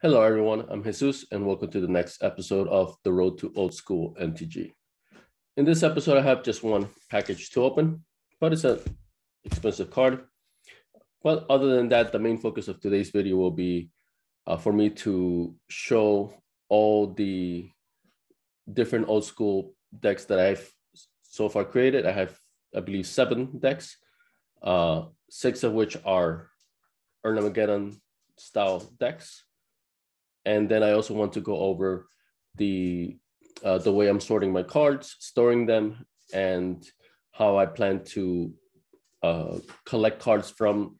Hello, everyone. I'm Jesus, and welcome to the next episode of The Road to Old School MTG. In this episode, I have just one package to open, but it's an expensive card. But other than that, the main focus of today's video will be for me to show all the different old school decks that I've so far created. I have, I believe, 7 decks, 6 of which are Armageddon style decks. And then I also want to go over the way I'm sorting my cards, storing them, and how I plan to collect cards from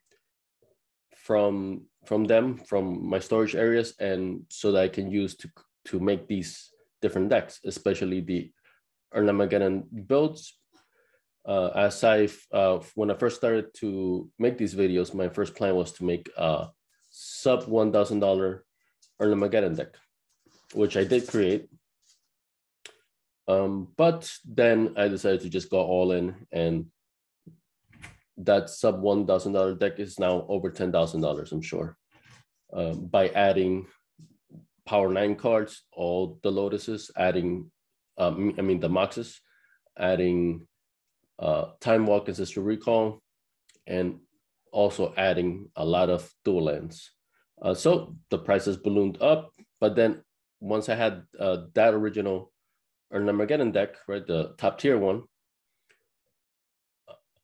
my storage areas, and so that I can use to make these different decks, especially the Armageddon builds. As when I first started to make these videos, my first plan was to make a sub $1,000 Armageddon deck, which I did create. But then I decided to just go all in, and that sub $1,000 deck is now over $10,000, I'm sure, by adding Power 9 cards, all the Lotuses, adding, the Moxes, adding Time Walk, Ancestral Recall, and also adding a lot of dual lands. So the prices ballooned up, but then once I had that original Armageddon deck, right, the top tier one,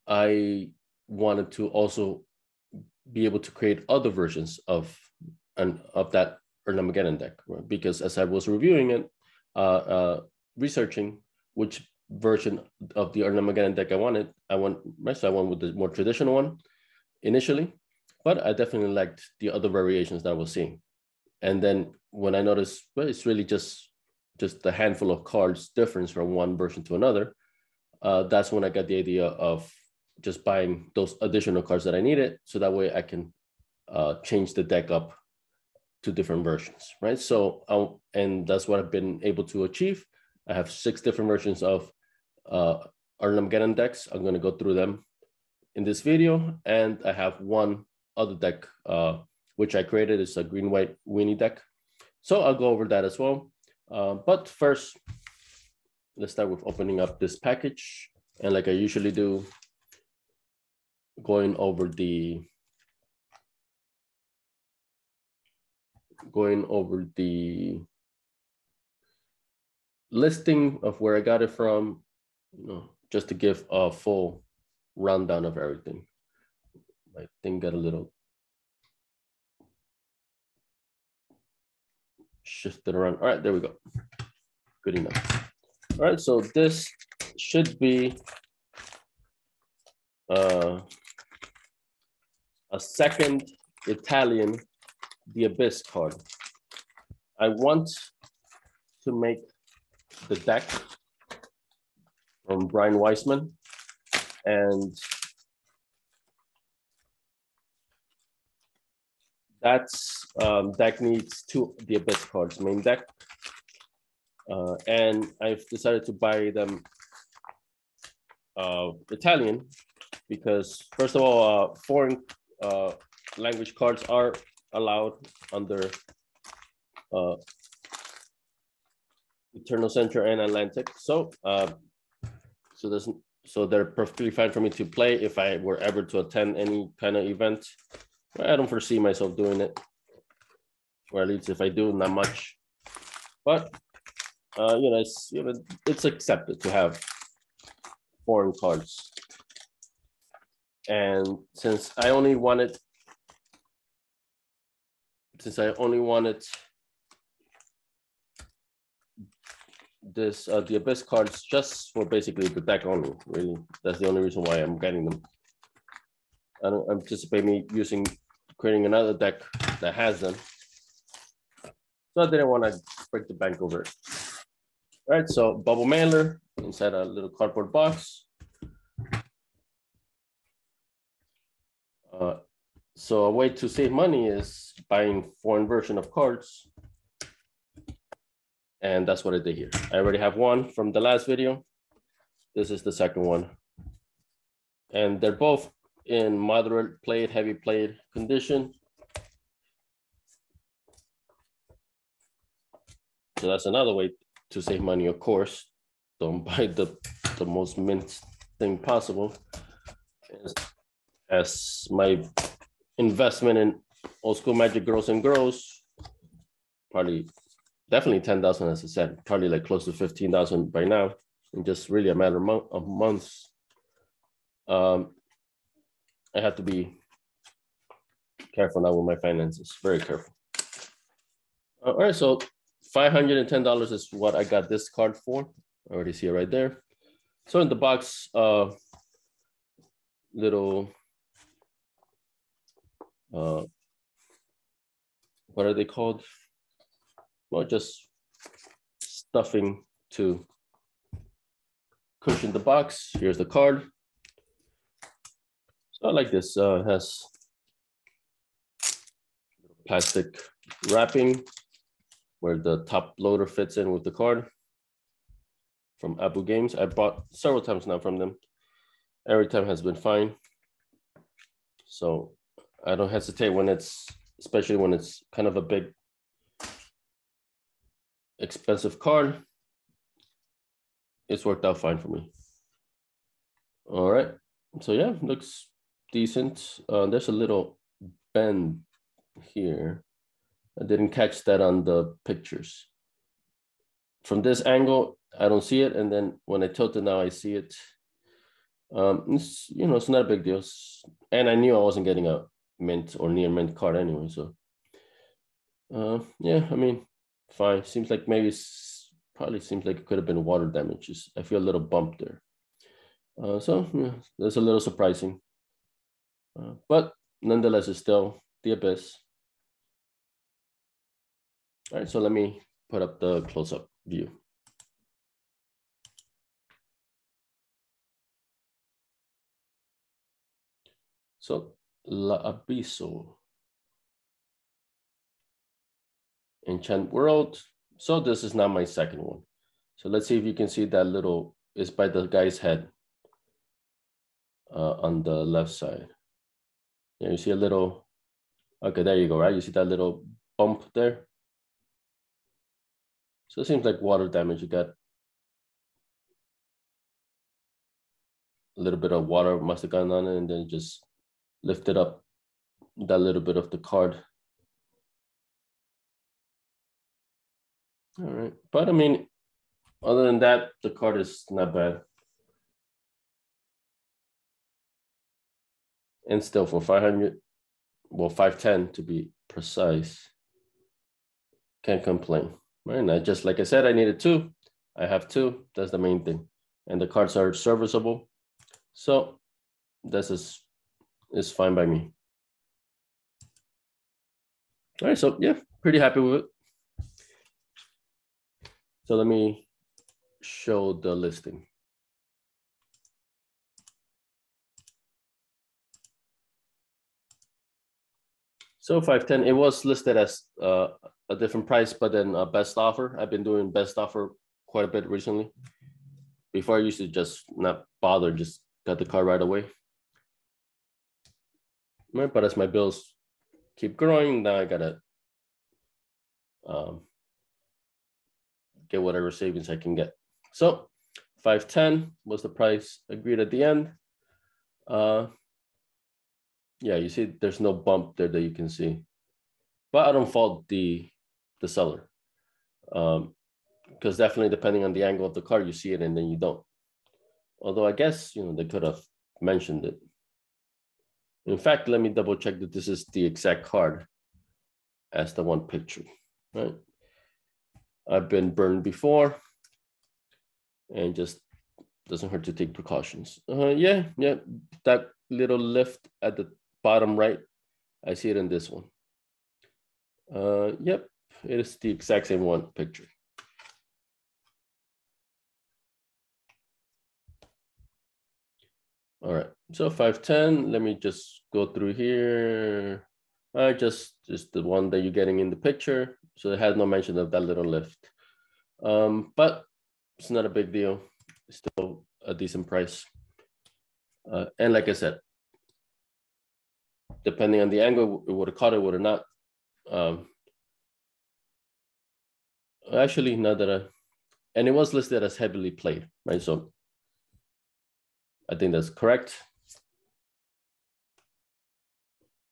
I wanted to also be able to create other versions of that Armageddon deck, right? Because as I was reviewing it, researching which version of the Armageddon deck I went with the more traditional one initially. But I definitely liked the other variations that I was seeing. And then when I noticed, well, it's really just a handful of cards difference from one version to another, that's when I got the idea of just buying those additional cards that I needed, so that way I can change the deck up to different versions, right? So, and that's what I've been able to achieve. I have 6 different versions of Armageddon decks. I'm going to go through them in this video, and I have one other deck, which I created. Is a green-white Weenie deck. So I'll go over that as well. But first, let's start with opening up this package. And like I usually do, going over the listing of where I got it from, just to give a full rundown of everything. My thing got a little shifted around. All right, there we go. Good enough. All right, so this should be a second Italian The Abyss card. I want to make the deck from Brian Weissman, and that's deck needs 2 The Abyss cards, main deck. And I've decided to buy them Italian because, first of all, foreign language cards are allowed under Eternal Center and Atlantic. So they're perfectly fine for me to play if I were ever to attend any kind of event. I don't foresee myself doing it, or at least if I do, not much. But it's accepted to have foreign cards. And since I only wanted this the Abyss cards just for basically the deck only, really, that's the only reason why I'm getting them. I don't anticipate me creating another deck that has them. So I didn't want to break the bank over it. All right, so bubble mailer inside a little cardboard box. So a way to save money is buying foreign version of cards. And that's what I did here. I already have one from the last video. This is the second one. And they're both in moderate played, heavy played condition. So that's another way to save money, of course. Don't buy the most mint thing possible. As my investment in old school magic grows and grows, probably definitely 10,000, as I said, probably like close to 15,000 by now, in just really a matter of months. I have to be careful now with my finances, very careful. All right, so $510 is what I got this card for. I already see it right there. So in the box, little, what are they called? Well, just stuffing to cushion the box. Here's the card. So I like this. It has plastic wrapping where the top loader fits in with the card from Apple Games. I bought several times now from them. Every time has been fine. So I don't hesitate when especially when it's kind of a big, expensive card. It's worked out fine for me. All right. So yeah, looks decent. There's a little bend here. I didn't catch that on the pictures. From this angle, I don't see it. And then when I tilt it now, I see it. It's, it's not a big deal. And I knew I wasn't getting a mint or near mint card anyway. So yeah, I mean, fine. Seems like probably seems like it could have been water damage. I feel a little bump there. So yeah, that's a little surprising. But nonetheless, it's still the Abyss. All right, so let me put up the close-up view. So La Abisso. Enchant World. So this is now my second one. So let's see if you can see that little, it's by the guy's head on the left side. Yeah, you see a little, okay, there you go, right? You see that little bump there? So it seems like water damage. You got a little bit of water must have gone on it and then just lifted up that little bit of the card. All right, but I mean, other than that, the card is not bad. And still for 500, well, 510 to be precise, can't complain. Right, and just like I said, I needed two. I have two, that's the main thing. And the cards are serviceable. So this is fine by me. All right, so yeah, pretty happy with it. So let me show the listing. So 510, it was listed as a different price, but then best offer. I've been doing best offer quite a bit recently. Before I used to just not bother, just got the car right away. Right, but as my bills keep growing, now I gotta get whatever savings I can get. So 510 was the price agreed at the end. Yeah, you see there's no bump there that you can see, but I don't fault the seller, because definitely depending on the angle of the car, you see it and then you don't. Although I guess they could have mentioned it. In fact, let me double check that this is the exact card as the one picture, right? I've been burned before, and just doesn't hurt to take precautions. Yeah, that little lift at the bottom right, I see it in this one. Yep, it is the exact same one picture. All right, so 510, let me just go through here. Just the one that you're getting in the picture. So it has no mention of that little lift. But it's not a big deal. It's still a decent price. And like I said, depending on the angle, it would have caught it, would have not. Actually, not that and it was listed as heavily played, right? So I think that's correct.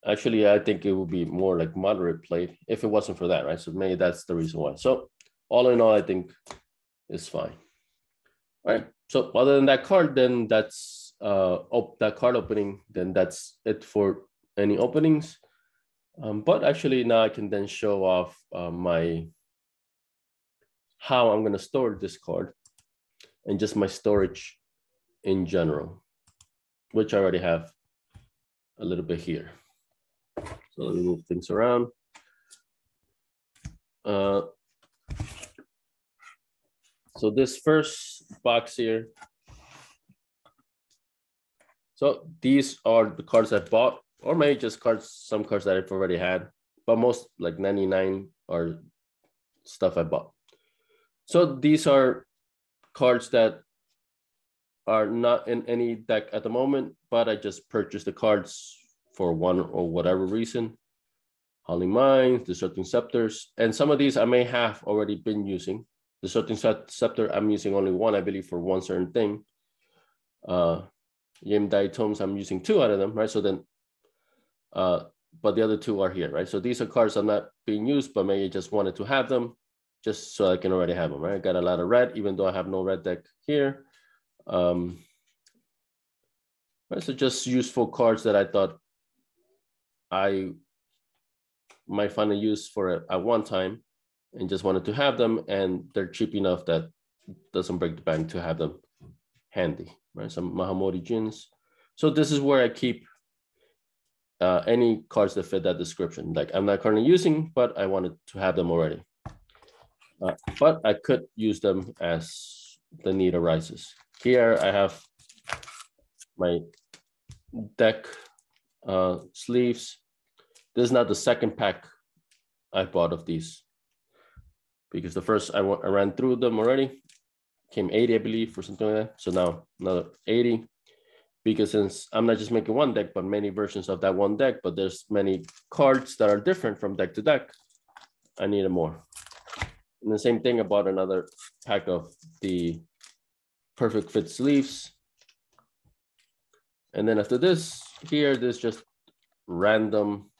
Actually, I think it would be more like moderate played if it wasn't for that, right? So maybe that's the reason why. So all in all, I think it's fine. All right. So other than that card, then that's that card opening, then that's it for any openings. But actually now I can then show off how I'm gonna store this card and just my storage in general, which I already have a little bit here. So let me move things around. So this first box here. So these are the cards I bought, or maybe just some cards that I've already had, but most like 99 are stuff I bought. So these are cards that are not in any deck at the moment, but I just purchased the cards for one or whatever reason. Howling Mines, Disrupting Scepters, and some of these I may have already been using. Disrupting Scepter, I'm using only one, I believe, for one certain thing. Yim Dai Tomes, I'm using 2 out of them, right? So then, but the other 2 are here, right? So these are cards I'm not being used, but maybe just wanted to have them just so I can already have them, right? I got a lot of red, even though I have no red deck here. Right, so just useful cards that I thought I might find a use for it at one time and just wanted to have them, and they're cheap enough that it doesn't break the bank to have them handy, right? Some Mahamori Jins. So this is where I keep any cards that fit that description. Like I'm not currently using, but I wanted to have them already. But I could use them as the need arises. Here I have my deck sleeves. This is not the second pack I bought of these, because the first I ran through them already. Came 80, I believe, or something like that. So now another 80, because since I'm not just making one deck, but many versions of that one deck, but there's many cards that are different from deck to deck, I needed more. And the same thing about another pack of the Perfect Fit sleeves. And then after this, here, there's just random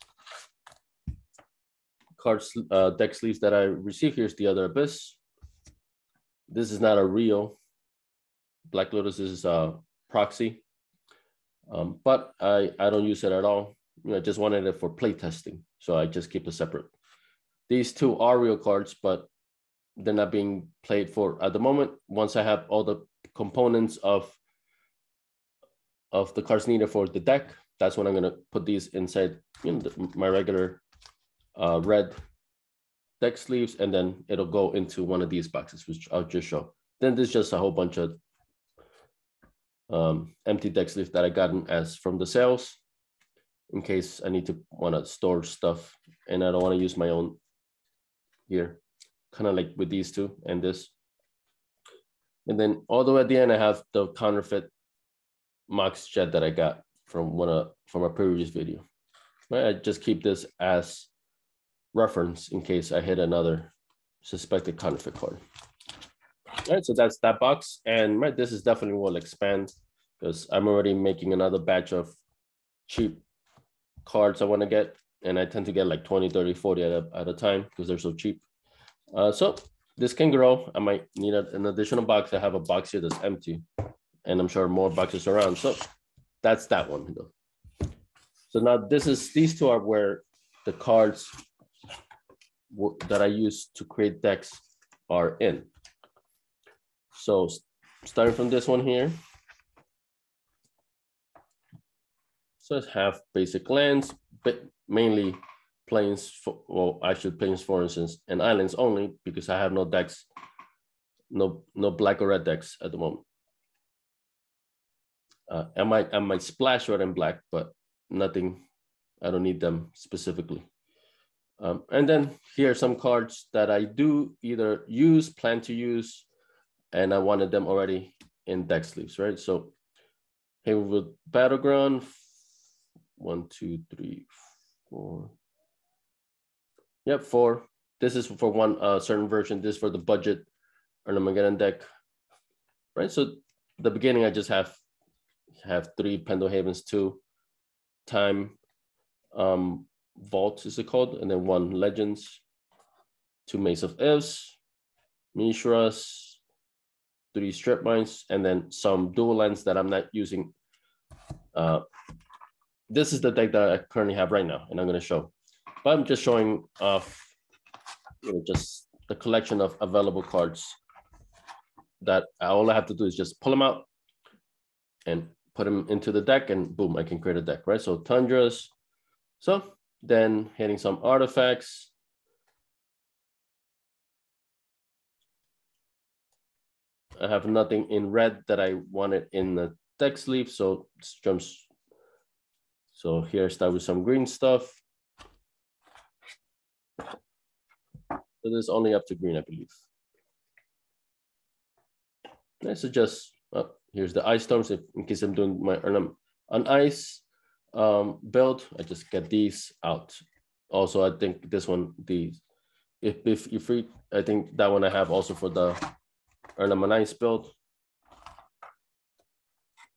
cards, deck sleeves that I received. Here's the other Abyss. This is not a real Black Lotus. This is a proxy, but I don't use it at all. I just wanted it for play testing, so I just keep it separate. These 2 are real cards, but they're not being played for at the moment. Once I have all the components of the cards needed for the deck, that's when I'm gonna put these inside my regular red deck sleeves, and then it'll go into one of these boxes, which I'll just show. Then there's just a whole bunch of empty deck sleeves that I gotten as from the sales, in case I need to want to store stuff and I don't want to use my own here, kind of like with these 2 and this. And then all the way at the end, I have the counterfeit Mox Jet that I got from a previous video. Right, I just keep this as reference in case I hit another suspected counterfeit card. All right, so that's that box, and right, this is definitely will expand because I'm already making another batch of cheap cards I want to get, and I tend to get like 20, 30, 40 at a time because they're so cheap. So this can grow. I might need an additional box. I have a box here that's empty, and I'm sure more boxes around. So that's that one though. So now these 2 are where the cards that I use to create decks are in. So starting from this one here. So I have basic lands, but mainly plains, plains, for instance, and islands only, because I have no decks, no black or red decks at the moment. I might splash red and black, but nothing, I don't need them specifically. And then here are some cards that I do either plan to use, and I wanted them already in deck sleeves, right? So here with Battleground, 1, 2, 3, 4. Yep, 4. this is for one certain version. This is for the budget Armageddon deck, right? So the beginning, I just have 3 Pendelhavens, 2 Time Vault is it called, and then 1 Legends, 2 Maze of Ifs, Mishras, 3 Strip Mines, and then some dual lands that I'm not using. This is the deck that I currently have right now, and I'm going to show. But I'm just showing off, just the collection of available cards that all I have to do is just pull them out and put them into the deck, and boom, I can create a deck, right? So Tundras. So then hitting some artifacts. I have nothing in red that I wanted in the deck sleeve, so jumps. So here I start with some green stuff. So this is only up to green, I believe. And so just, here's the ice storms. In case I'm doing my on ice build, I just get these out. Also, I think this one, if you free, I think that one I have also for the on ice build.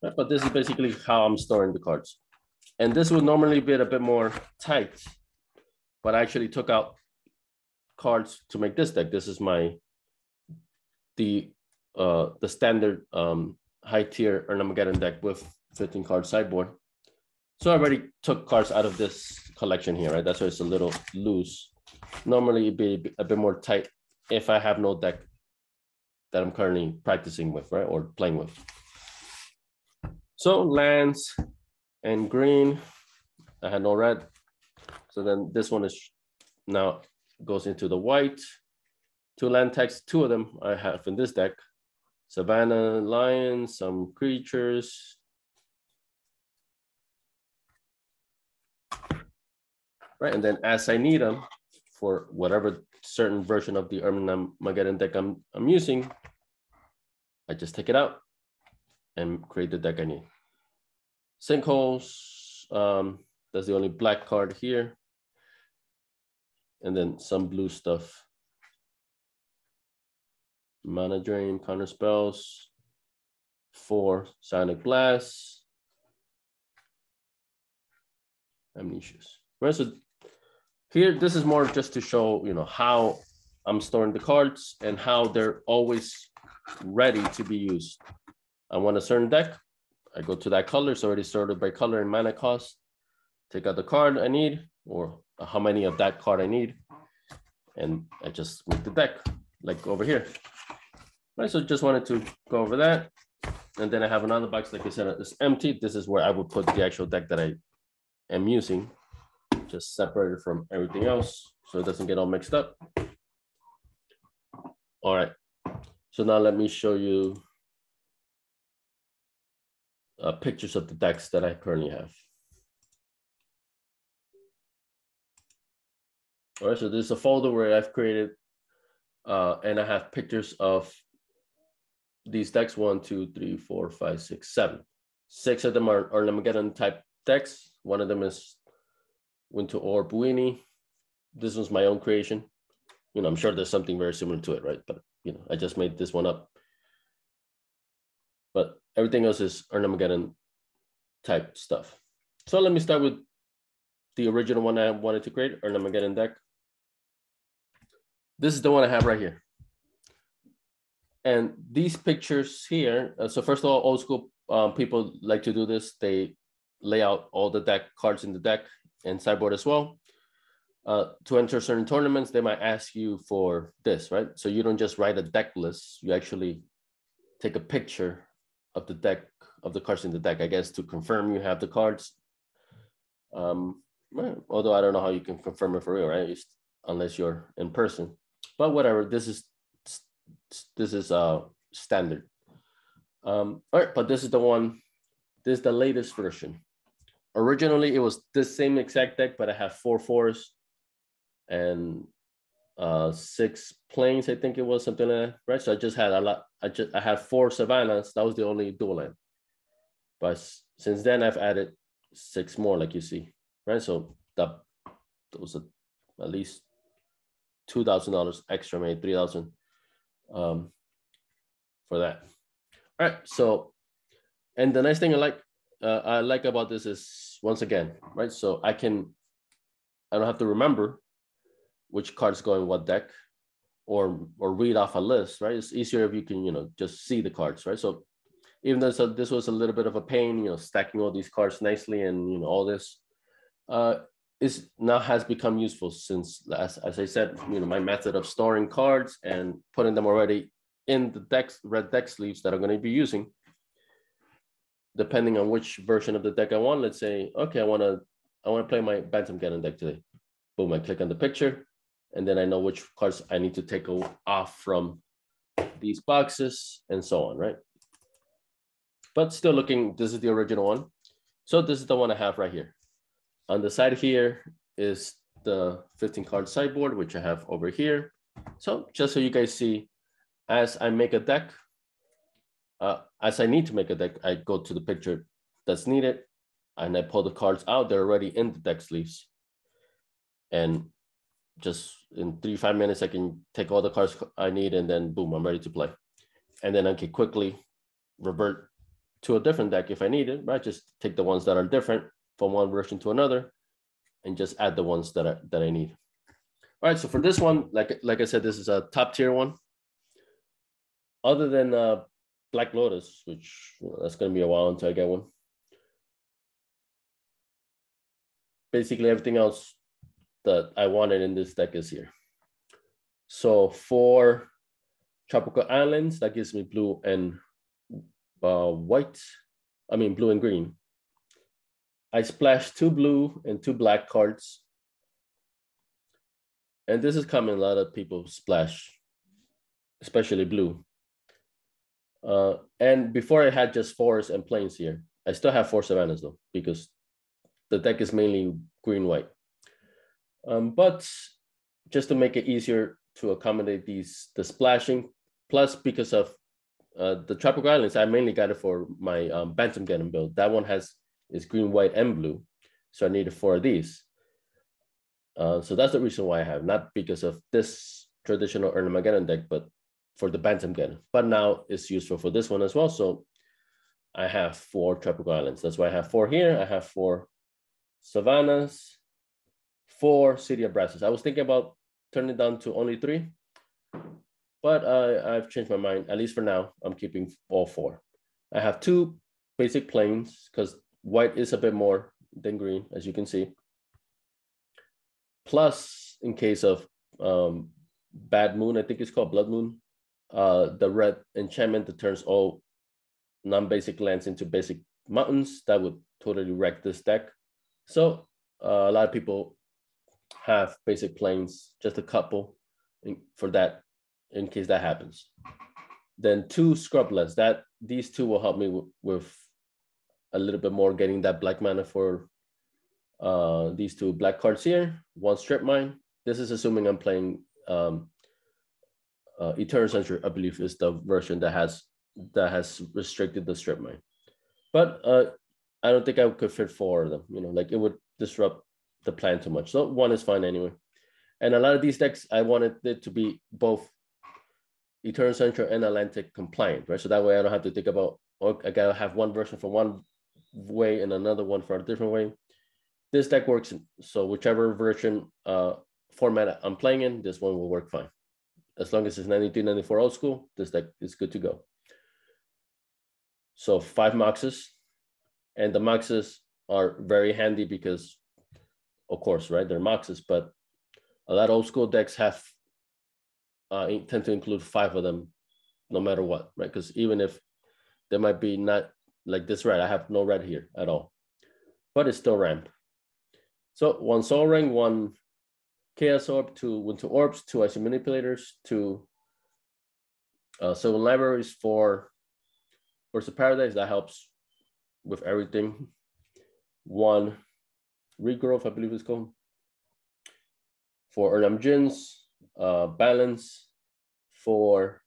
But this is basically how I'm storing the cards. And this would normally be a bit more tight, but I actually took out cards to make this deck. This is the standard high tier Armageddon deck with 15 card sideboard. So I already took cards out of this collection here, right? That's why it's a little loose. Normally it'd be a bit more tight if I have no deck that I'm currently practicing with, right? Or playing with. So lands and green, I had no red. So then this one is now goes into the white. 2 land text, 2 of them I have in this deck. Savannah Lions, some creatures. Right, and then as I need them for whatever certain version of the Armageddon deck I'm using, I just take it out and create the deck I need. Sinkholes, that's the only black card here. And then some blue stuff. Mana Drain, counter spells, 4 Sonic Blast, Amnesias. Right, so here, this is more just to show, how I'm storing the cards and how they're always ready to be used. I want a certain deck, I go to that color, it's already sorted by color and mana cost, take out the card I need, or how many of that card I need, and I just make the deck, like over here. Right, so just wanted to go over that. And then I have another box, like I said, it's empty. This is where I would put the actual deck that I am using, just separated from everything else so it doesn't get all mixed up. All right, so now let me show you pictures of the decks that I currently have. All right, so this is a folder where I've created and I have pictures of these decks, 1, 2, 3, 4, 5, 6, 7. 6 of them are Armageddon type decks. One of them is Winter Orb Buini. This was my own creation. I'm sure there's something very similar to it, right? But I just made this one up. But everything else is Armageddon type stuff. So let me start with the original one I wanted to create, Armageddon deck. This is the one I have right here. And these pictures here, so first of all, old school people like to do this. They lay out all the deck cards in the deck and sideboard as well. To enter certain tournaments, they might ask you for this, right? So you don't just write a deck list, you actually take a picture of the deck, of the cards in the deck, I guess, to confirm you have the cards. Although I don't know how you can confirm it for real, right? Unless you're in person. But whatever, this is standard. All right, but this is the one, this is the latest version. Originally, it was this same exact deck, but I have 4 4s and 6 planes, I think it was, something like that, right? So I just had a lot, I had 4 Savannahs, that was the only dual land. But since then, I've added 6 more, like you see, right? So those are at least $2,000 extra, maybe 3,000 for that. All right, so, and the nice thing I like about this is, once again, right? So I don't have to remember which cards go in what deck, or read off a list, right? It's easier if you can, just see the cards, right? So even though this was a little bit of a pain, stacking all these cards nicely and all this, is now has become useful since, as I said, my method of storing cards and putting them already in the red deck sleeves that I'm going to be using, depending on which version of the deck I want. Let's say, okay, I want to play my Bantamgeddon deck today. Boom, I click on the picture, and then I know which cards I need to take off from these boxes and so on, right? But still looking, this is the original one. So this is the one I have right here. On the side here is the 15 card sideboard, which I have over here. So just so you guys see, as I make a deck, as I need to make a deck, I go to the picture that's needed and I pull the cards out. They're already in the deck sleeves. And just in 3-5 minutes, I can take all the cards I need and then boom, I'm ready to play. And then I can quickly revert to a different deck if I need it, right? Just take the ones that are different from one version to another and just add the ones that I need. All right, so for this one, like I said, this is a top tier one. Other than Black Lotus, which that's going to be a while until I get one. Basically, everything else that I wanted in this deck is here. So for Tropical Islands, that gives me blue and blue and green. I splashed 2 blue and 2 black cards. And this is common, a lot of people splash, especially blue. And before I had just forests and plains here. I still have 4 savannas though, because the deck is mainly green-white. But just to make it easier to accommodate the splashing, plus because of the Tropical Islands, I mainly got it for my Bantamgeddon build. That one is green, white, and blue. So I needed 4 of these. So that's the reason why I have, not because of this traditional Erlenmegeddon deck, but for the Bantamgeddon. But now it's useful for this one as well. So I have 4 Tropical Islands. That's why I have 4 here. I have 4 savannas, 4 City of Brasses. I was thinking about turning it down to only 3, but I've changed my mind. At least for now, I'm keeping all 4. I have 2 basic plains because white is a bit more than green, as you can see. Plus, in case of Bad Moon, I think it's called Blood Moon, the red enchantment that turns all non-basic lands into basic mountains, that would totally wreck this deck. So a lot of people have basic plains, just a couple for that, in case that happens. Then 2 scrublands, these 2 will help me with a little bit more getting that black mana for these 2 black cards here. 1 strip mine. This is assuming I'm playing Eternal Century, I believe is the version that has restricted the strip mine. But I don't think I could fit 4 of them. Like it would disrupt the plan too much. So 1 is fine anyway. And a lot of these decks, I wanted it to be both Eternal Central and Atlantic compliant, right? So that way I don't have to think about, I gotta have one version for one way and another one for a different way. This deck works, so whichever version format I'm playing in, this one will work fine. As long as it's 93, 94 old school, this deck is good to go. So 5 Moxes, and the Moxes are very handy because, of course, right, they're Moxes, but a lot of old school decks tend to include 5 of them no matter what, right? Because even if there might be not like this red, I have no red here at all, but it's still ramp. So 1 Soul Ring, 1 Chaos Orb, 2 Winter Orbs, 2 Icy Manipulators, 2 Sylvan Libraries, 4 Burst of Paradise, that helps with everything. 1 Regrowth, I believe it's called. 4 Urnam Djinns, Balance, 4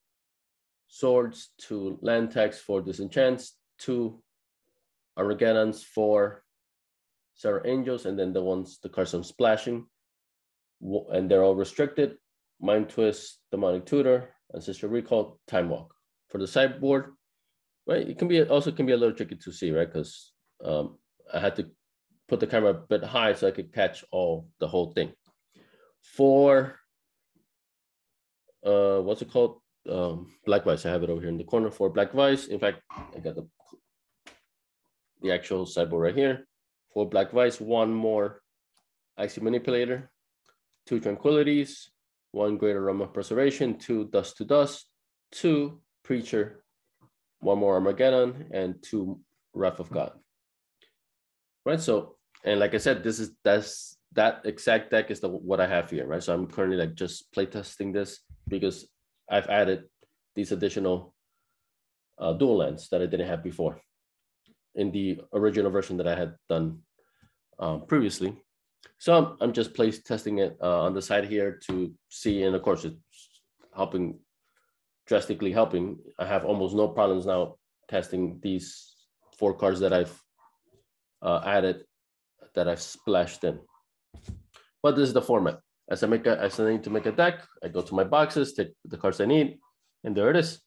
Swords, 2 Land Tax, 4 Disenchants, 2 Armageddons, 4 Sarah Angels, and then the cards I'm splashing, and they're all restricted. Mind Twist, Demonic Tutor, Ancestral Recall, Time Walk. For the sideboard, right, it can be also can be a little tricky to see, right? Because I had to put the camera a bit high so I could catch the whole thing. For what's it called? Black Vice. I have it over here in the corner for Black Vice. In fact, I got the actual sideboard right here. For Black Vice, one more Icy Manipulator, 2 Tranquilities, 1 Greater Realm of Preservation, 2 Dust to Dust, 2 Preacher, 1 more Armageddon, and 2 Wrath of God. Right. So, and like I said, that exact deck is what I have here, right? So I'm currently like just playtesting this because I've added these additional dual lands that I didn't have before in the original version that I had done previously. So I'm just testing it on the side here to see, and of course it's drastically helping. I have almost no problems now testing these 4 cards that I've added, that I've splashed in. But this is the format. As I need to make a deck, I go to my boxes, take the cards I need, and there it is.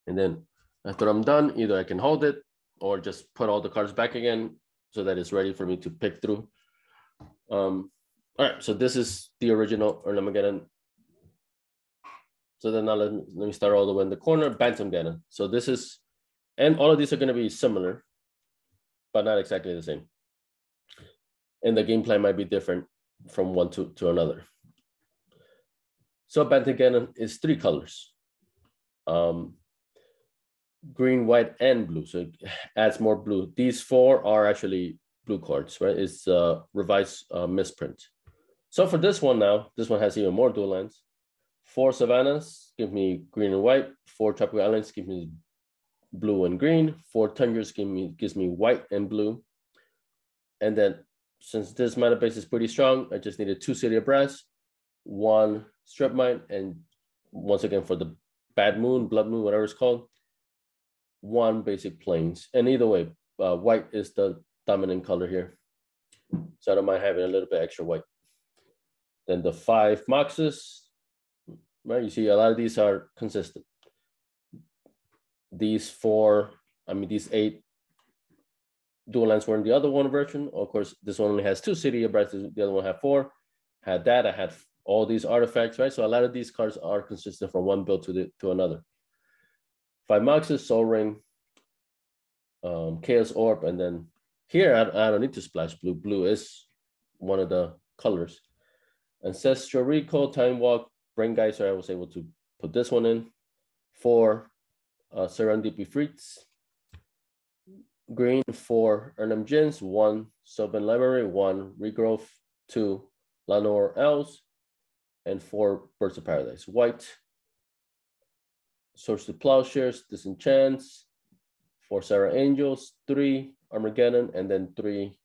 And then after I'm done, either I can hold it or just put all the cards back again so that it's ready for me to pick through. All right, so this is the original Armageddon. So then now let me start all the way in the corner, Bantamgeddon. So this is, and all of these are going to be similar, but not exactly the same. And the gameplay might be different from one to another. So Bantamgeddon is 3 colors. Green, white, and blue. So it adds more blue. These 4 are actually blue cards, right? It's revised misprint. So for this one now, this one has even more dual lands. 4 savannas give me green and white. 4 tropical islands give me blue and green. 4 tundras gives me white and blue. And then since this mana base is pretty strong, I just needed 2 City of Brass, 1 Strip Mine, and once again for the Bad Moon, Blood Moon, whatever it's called, 1 basic plains. And either way, white is the dominant color here. So I don't mind having a little bit extra white. Then the 5 Moxes, right? You see a lot of these are consistent. These 8 dual lands were in the other one version. Of course, this one only has 2 City of Brass, the other one had 4. Had that, I had all these artifacts, right? So a lot of these cards are consistent from one build to another. 5 Moxes, Soul Ring, Chaos Orb, and then here I don't need to splash blue. Blue is one of the colors. Ancestral Recall, Time Walk, Brain Geyser, I was able to put this one in. 4 Serendipity Freaks, green, 4 Ernam Jins, 1 Sylvan Library, 1 Regrowth, 2 Lanor Elves, and 4 Birds of Paradise. White, Source to Plowshares, Disenchants, 4 Sarah Angels, 3 Armageddon, and then 3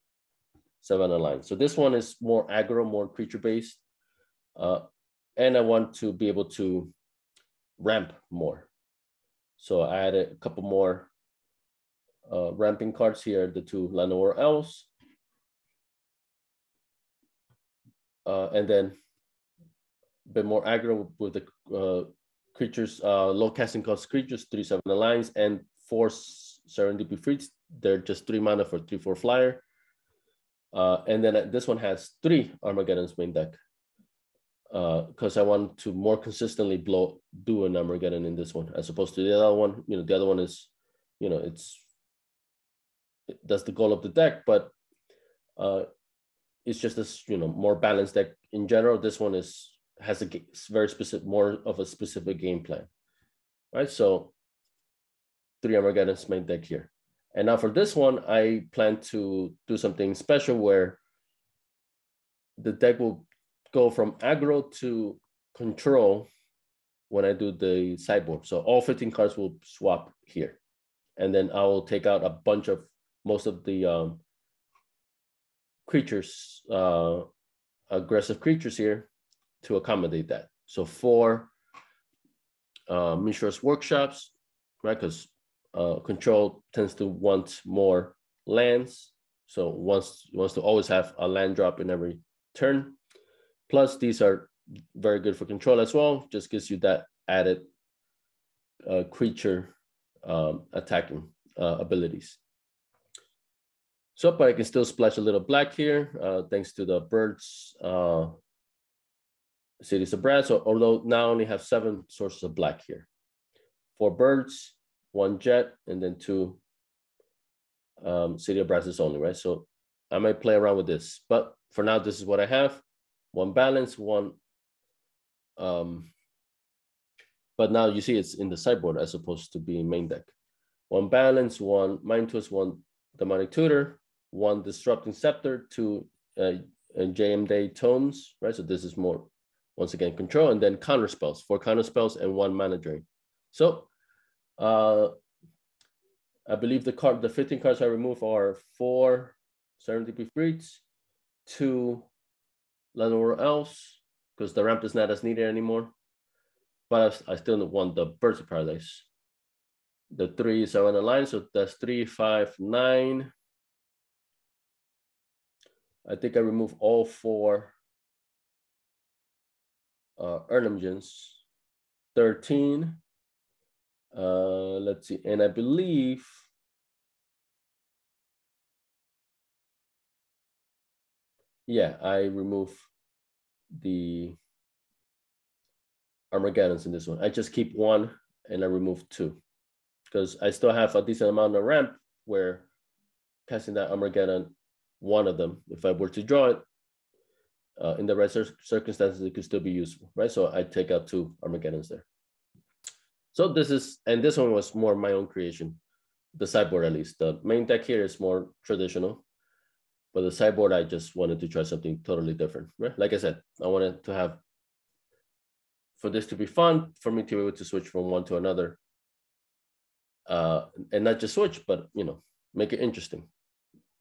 Savannah Lines. So this one is more aggro, more creature-based. And I want to be able to ramp more. So I added a couple more ramping cards here, the 2 Lanor Elves. And then a bit more aggro with the creatures, low casting cost creatures, 3 Savannah Lines, and 4 Serendipity Freaks. They're just 3 mana for 3/4 flyer. And then this one has 3 Armageddon's main deck. Because I want to more consistently do an Armageddon in this one, as opposed to the other one. The other one is, that's the goal of the deck, but it's just this, more balanced deck in general. This one has a very specific, more of a specific game plan, right? So 3 Armageddon's main deck here. And now for this one, I plan to do something special where the deck will go from aggro to control when I do the sideboard. So all 15 cards will swap here. And then I will take out most of the creatures, aggressive creatures here to accommodate that. So 4 Mishra's Workshops, right? Because control tends to want more lands. So wants to always have a land drop in every turn. Plus these are very good for control as well. Just gives you that added creature attacking abilities. So, but I can still splash a little black here, thanks to the birds cities of brass. So, although now I only have 7 sources of black here. 4 birds, 1 jet, and then 2 city of brasses only, right? So I might play around with this, but for now, this is what I have. 1 balance, 1. But now you see it's in the sideboard as opposed to being main deck. 1 balance, 1 mind twist, 1 demonic tutor, 1 disrupting scepter, 2 JM Day tomes, right? So this is more, once again, control, and then counter spells, 4 counter spells and 1 mana drain. So I believe the 15 cards I remove are 4 Serendipity Breeds, 2 Lenore Elves, because the ramp is not as needed anymore. But I still want the Birds of Paradise. The 3s are on the line, so that's 3, 5, 9. I think I remove all 4 Ernemgens. 13. Let's see, and I believe I remove the Armageddons in this one. I just keep 1 and I remove 2 because I still have a decent amount of ramp where casting that Armageddon, 1 of them, if I were to draw it in the right circumstances, it could still be useful, right? So I take out 2 Armageddons there. So this one was more my own creation, the sideboard at least. The main deck here is more traditional, but the sideboard, I just wanted to try something totally different, right? Like I said, I wanted to have, for this to be fun, for me to be able to switch from one to another. And not just switch, but, make it interesting.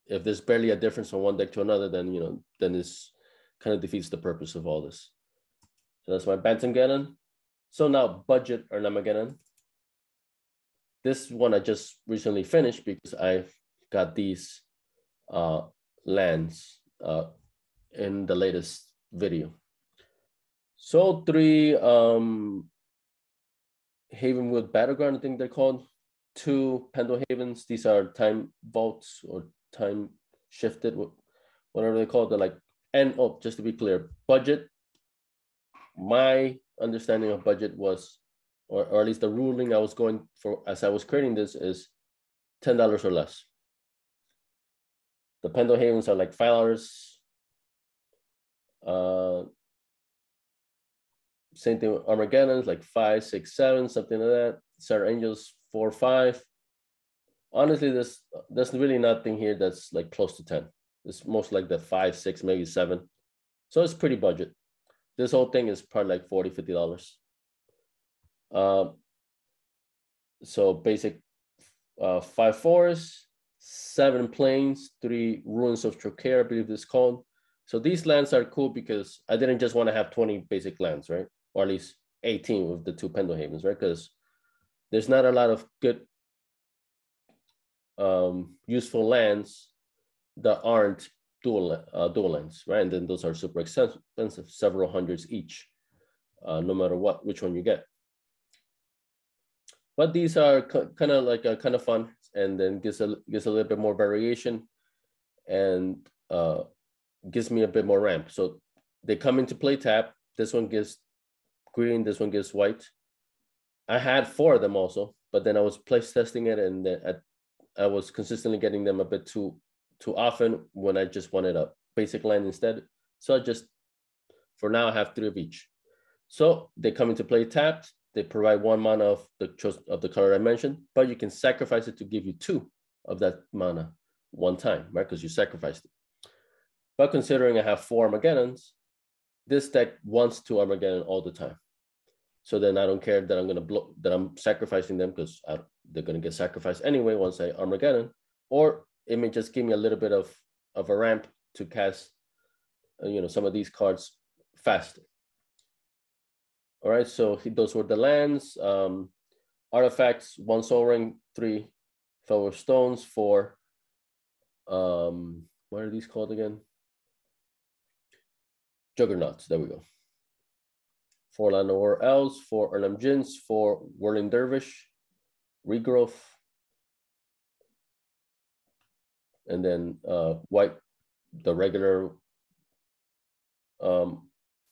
If there's barely a difference from one deck to another, then, then this kind of defeats the purpose of all this. So that's my Bantamgeddon. So now budget Armageddon. This one I just recently finished because I got these lands in the latest video. So 3 Havenwood Battleground, I think they're called. 2 Pendle Havens. These are time vaults or time shifted, whatever they call it. They're like, and just to be clear, budget. My understanding of budget was, or at least the ruling I was going for as I was creating this, is $10 or less. The Pendle Havens are like $5. Same thing with Armageddon's, like 5, 6, 7, something like that. Sarah Angels, 4, 5. Honestly, there's really nothing here that's like close to 10. It's most like the 5, 6, maybe 7. So it's pretty budget. This whole thing is probably like $40, $50. So basic 5 forests, 7 plains, 3 ruins of Trocare, I believe it's called. So these lands are cool because I didn't just want to have 20 basic lands, right? Or at least 18 with the 2 Pendle Havens, right? Because there's not a lot of good useful lands that aren't dual lands, right? And then those are super expensive, several hundreds each, no matter which one you get. But these are kind of like kind of fun, and then gives a little bit more variation, and gives me a bit more ramp. So they come into play tap. This one gives green. This one gives white. I had 4 of them also, but then I was place testing it, and then I was consistently getting them a bit too often when I just wanted a basic land instead. So I just, for now, I have 3 of each. So they come into play tapped. They provide 1 mana of the color I mentioned, but you can sacrifice it to give you 2 of that mana one time, right? Because you sacrificed it. But considering I have 4 Armageddons, this deck wants 2 Armageddon all the time. So then I don't care that I'm sacrificing them, because they're gonna get sacrificed anyway once I Armageddon, or it may just give me a little bit of a ramp to cast, some of these cards faster. All right, so those were the lands. Artifacts, 1 Soul Ring, 3 Fellow Stones, 4, what are these called again? Juggernauts, there we go. 4 Llanowar Elves, 4 Erlam Jins, 4 Whirling Dervish, Regrowth, and then white, the regular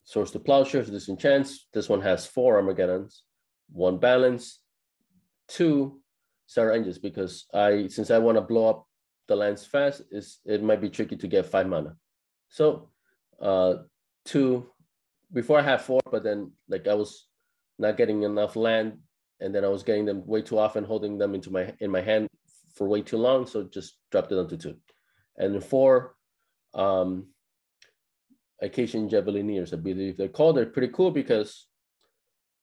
Source to Plowshares, Disenchants. This one has 4 Armageddons, 1 Balance, 2 Sarah Engines, because since I want to blow up the lands fast, it might be tricky to get 5 mana. So 2, before I had 4, but then like I was not getting enough land, and then I was getting them way too often, holding them in my hand for way too long, so just dropped it down to 2. And then 4, Acacian Javelineers, I believe they're called. They're pretty cool because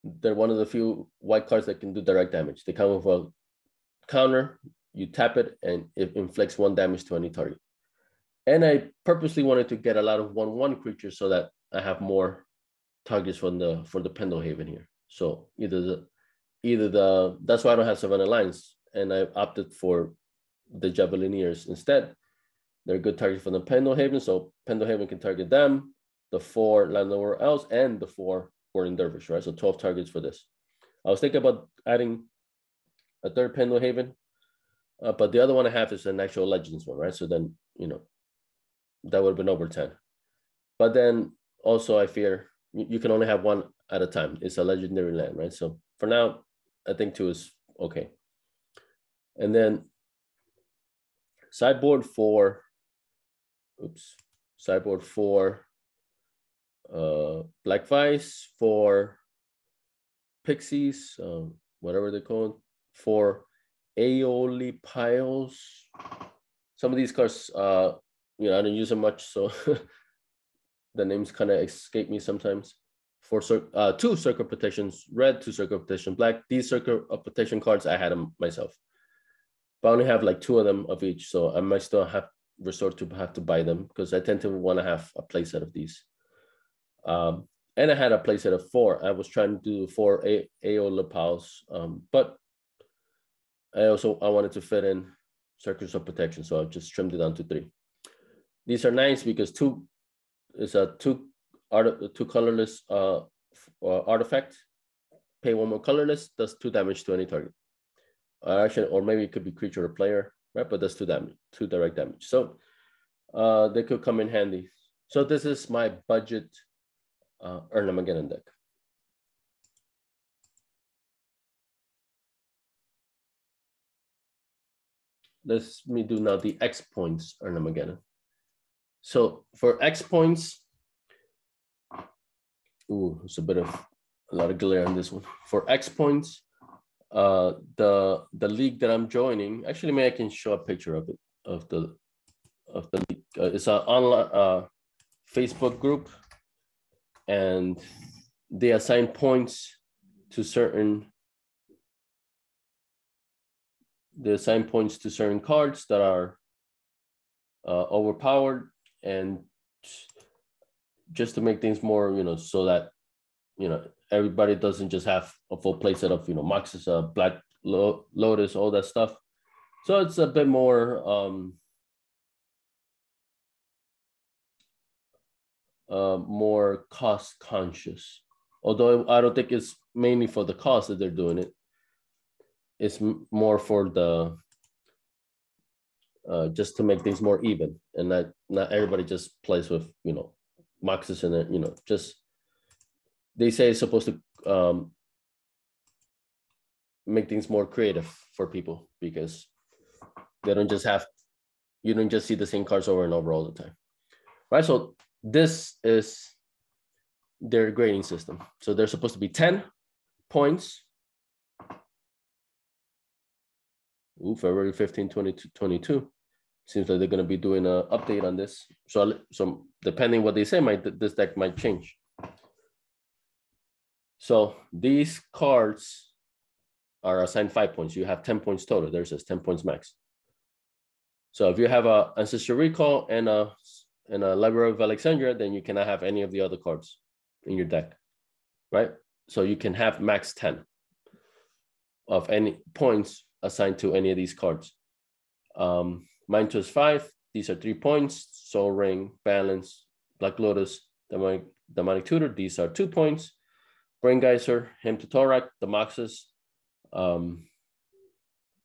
they're one of the few white cards that can do direct damage. They come with a counter, you tap it, and it inflicts 1 damage to any target. And I purposely wanted to get a lot of 1/1 creatures so that I have more targets for the Pendelhaven here. So either that's why I don't have Savannah Lions, and I opted for the Javelineers instead. They're good targets for the Pendelhaven, so Pendelhaven can target them, the 4 Llanowar Elves, and the 4 Whirling Dervish, right? So 12 targets for this. I was thinking about adding a 3rd Pendelhaven, but the other one I have is an actual Legends one, right? So then, that would have been over 10. But then also I fear you can only have 1 at a time. It's a legendary land, right? So for now, I think 2 is okay. And then sideboard for Black Vice, for Pixies, whatever they're called, for Aeoli Piles. Some of these cards, I don't use them much, so the names kind of escape me sometimes. For 2 Circle Protections Red, 2 Circle Protection Black. These Circle Protection cards, I had them myself, but I only have like 2 of them of each, so I might still have to buy them because I tend to want to have a playset of these. And I had a playset of 4. I was trying to do 4 Aeola Piles, but I wanted to fit in Circles of Protection, so I just trimmed it down to 3. These are nice because 2 is a 2 colorless artifact. Pay 1 more colorless, does 2 damage to any target. Actually, or maybe it could be creature or player, right? But that's 2 damage, 2 direct damage. So they could come in handy. So this is my budget Armageddon deck. Let me do now the X points Armageddon. So for X points, it's a lot of glare on this one. For X points, the league that I'm joining, actually, maybe I can show a picture of it, of the league. It's an online Facebook group, and they assign points to certain cards that are overpowered, and just to make things more, so that everybody doesn't just have a full playset of Moxes, Black Lotus, all that stuff. So it's a bit more more cost conscious. Although I don't think it's mainly for the cost that they're doing it. It's more for the just to make things more even, and not everybody just plays with Moxes in it. Just they say it's supposed to make things more creative for people, because you don't just see the same cards over and over all the time, right? So this is their grading system. So they're supposed to be 10 points. February 15, 2022. Seems like they're going to be doing an update on this. So depending what they say, this deck might change. So these cards are assigned 5 points. You have 10 points total. There's just 10 points max. So if you have a Ancestral Recall and a Library of Alexandria, then you cannot have any of the other cards in your deck, right? So you can have max 10 of any points assigned to any of these cards. Mine is 5. These are 3 points. Soul Ring, Balance, Black Lotus, Demonic Tutor. These are 2 points. Brain Geyser, Hymn to Torak, the Moxes,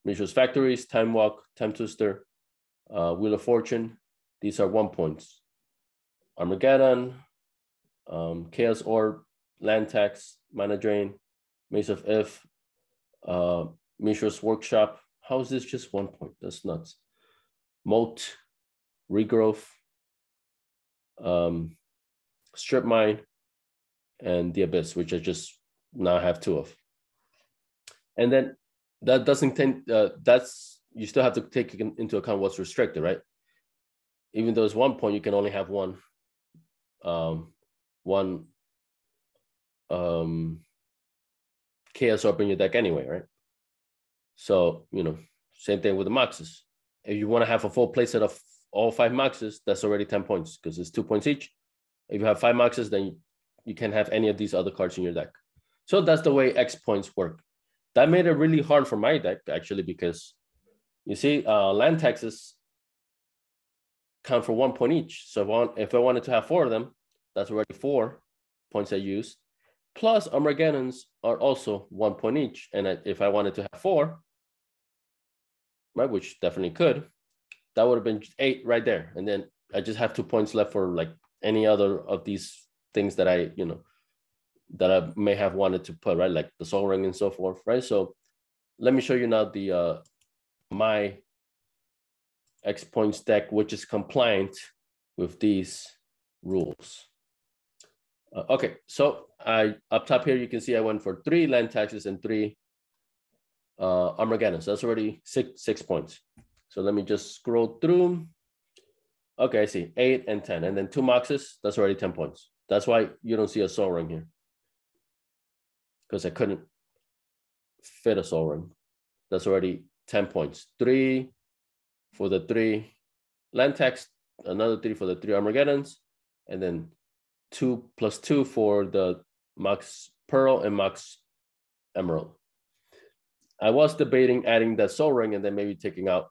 Mishra's Factories, Time Walk, Time Twister, Wheel of Fortune. These are 1 points. Armageddon, Chaos Orb, Land Tax, Mana Drain, Maze of If, Mishra's Workshop. How is this just 1 point? That's nuts. Moat, Regrowth, Strip Mine, and the Abyss, which I just now have 2 of. And then that doesn't tend, that's, you still have to take into account what's restricted, right? Even though it's 1 point, you can only have one Chaos Orb in your deck anyway, right? So, you know, same thing with the Moxes. If you want to have a full playset of all 5 Moxes, that's already 10 points because it's 2 points each. If you have 5 Moxes, then you can't have any of these other cards in your deck. So that's the way X points work. That made it really hard for my deck, actually, because you see, land taxes count for 1 point each. So if I wanted to have 4 of them, that's already 4 points I used. Plus, Armageddons are also 1 point each. And if I wanted to have 4, right, which definitely could, that would have been 8 right there. And then I just have 2 points left for like any other of these things that I, you know, that I may have wanted to put, right? Like the Soul Ring and so forth, right? So let me show you now the my X points deck, which is compliant with these rules. Okay, so up top here, you can see I went for 3 land taxes and 3 Armageddon. So that's already 6 points. So let me just scroll through. Okay, I see 8 and 10, and then 2 Moxes. That's already 10 points. That's why you don't see a Soul Ring here, because I couldn't fit a Soul Ring. That's already 10 points. 3 for the 3 land tax, another 3 for the 3 Armageddons, and then 2 plus 2 for the Mox Pearl and Mox Emerald. I was debating adding that Soul Ring and then maybe taking out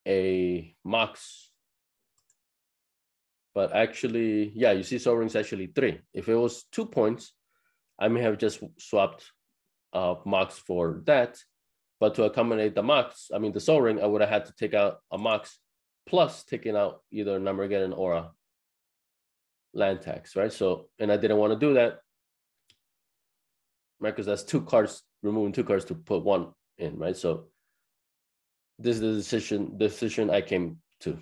a Mox. But actually, yeah, you see Soul Ring's actually 3. If it was 2 points, I may have just swapped Mox for that. But to accommodate the Mox, I mean the Soul Ring, I would have had to take out a Mox plus taking out either an Armageddon or a land tax, right? So, and I didn't want to do that, right? Because that's 2 cards, removing 2 cards to put 1 in, right? So this is the decision I came to.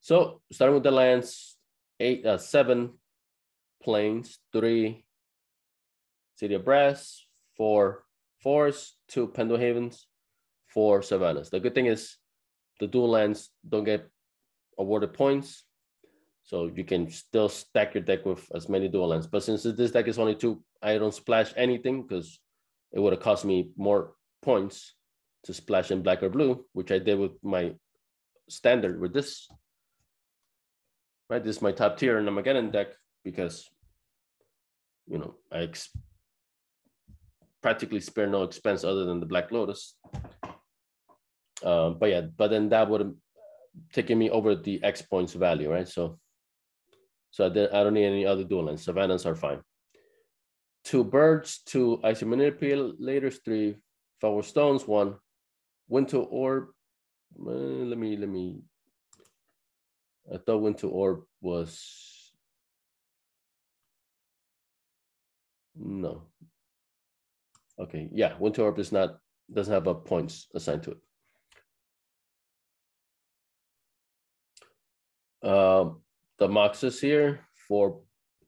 So starting with the lands, 7 plains, 3 City of Brass, 4 forests, 2 Pendle Havens, 4 savannas. The good thing is the dual lands don't get awarded points, so you can still stack your deck with as many dual lands. But since this deck is only 2, I don't splash anything because it would have cost me more points to splash in black or blue, which I did with my standard with this. Right, this is my top tier in Armageddon deck because, you know, I practically spare no expense other than the Black Lotus. But yeah, but then that would have taken me over the X points value, right? So I don't need any other dual lands. Savannas are fine. 2 birds, 2 icy manipulators, 3 Foul Stones, 1 Winter Orb. Let me. I thought Winter Orb was no. Okay, yeah, Winter Orb doesn't have a points assigned to it. The Moxes here, 4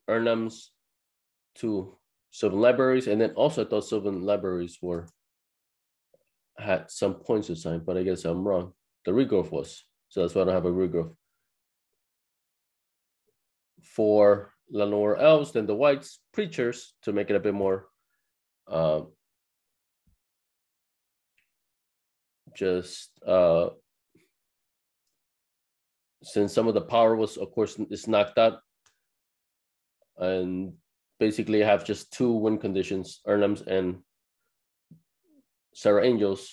Urnams, 2 Sylvan Libraries, and then also I thought Sylvan Libraries had some points assigned, but I guess I'm wrong. The Regrowth was, so that's why I don't have a Regrowth. 4 Lenore Elves, then the Whites Preachers to make it a bit more since some of the power was, of course, is knocked out, and basically I have just 2 win conditions, Urnams and Sarah Angels.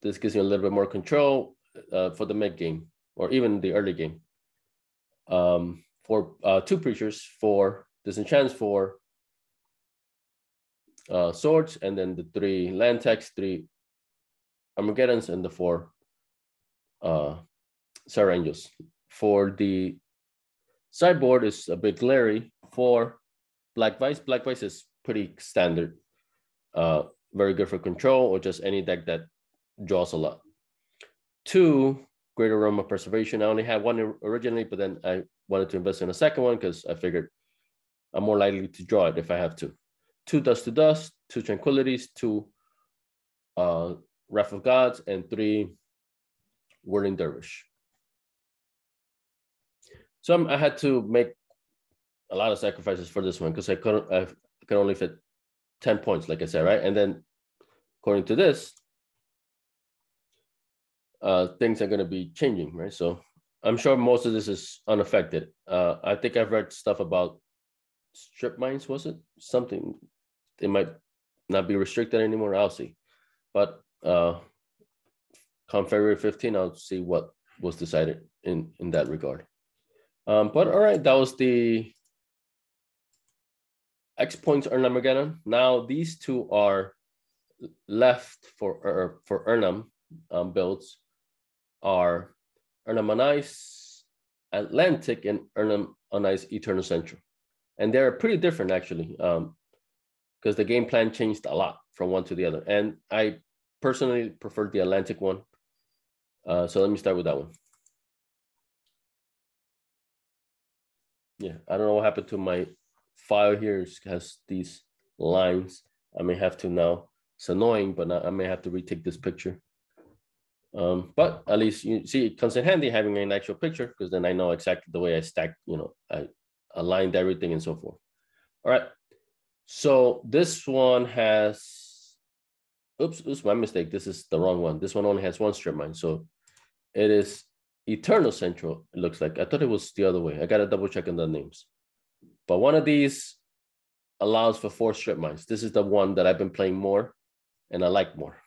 This gives me a little bit more control for the mid game or even the early game. For 2 Preachers, 4 disenchants, 4 swords, and then the 3 land tax, 3 Armageddons, and the 4 Sarah Angels. For the sideboard is a bit glary. 4 Black Vice. Black Vice is pretty standard. Very good for control or just any deck that draws a lot. 2 Great Aroma Preservation. I only had 1 originally, but then I wanted to invest in a second one because I figured I'm more likely to draw it if I have to. 2 Dust to Dust, 2 Tranquilities, 2 Wrath of Gods, and 3 Whirling Dervish. So I had to make a lot of sacrifices for this one because I could only fit 10 points, like I said, right? And then according to this, things are going to be changing, right? So I'm sure most of this is unaffected. I think I've read stuff about strip mines, was it? Something, they might not be restricted anymore. I'll see. But come February 15, I'll see what was decided in that regard. But all right, that was the X points Armageddon. Now these 2 are left for Ernam builds are Ernam on Ice Atlantic and Ernam on Ice Eternal Central. And they're pretty different actually, because the game plan changed a lot from one to the other. And I personally prefer the Atlantic one. So let me start with that one. Yeah, I don't know what happened to my file here. It has these lines. I may have to now. It's annoying, but I may have to retake this picture. But at least you see it comes in handy having an actual picture because then I know exactly the way I stacked, I aligned everything and so forth. All right. So this one has, oops, my mistake. This is the wrong one. This one only has 1 strip mine. So it is Eternal Central, it looks like. I thought it was the other way. I got to double check on the names. But one of these allows for 4 strip mines. This is the one that I've been playing more and I like more.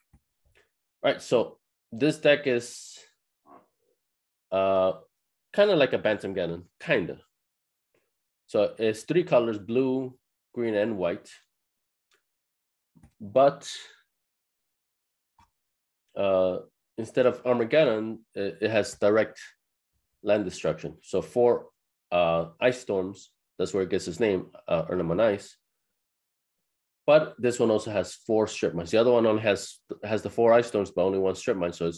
All right, so this deck is kind of like a Bantam Ganon, kind of. So it's 3 colors, blue, green, and white. But instead of Armageddon, it has direct land destruction. So 4 Ice Storms, that's where it gets its name, Ernam on Ice. But this one also has 4 strip mines. The other one only has the 4 Ice Storms, but only 1 strip mine. So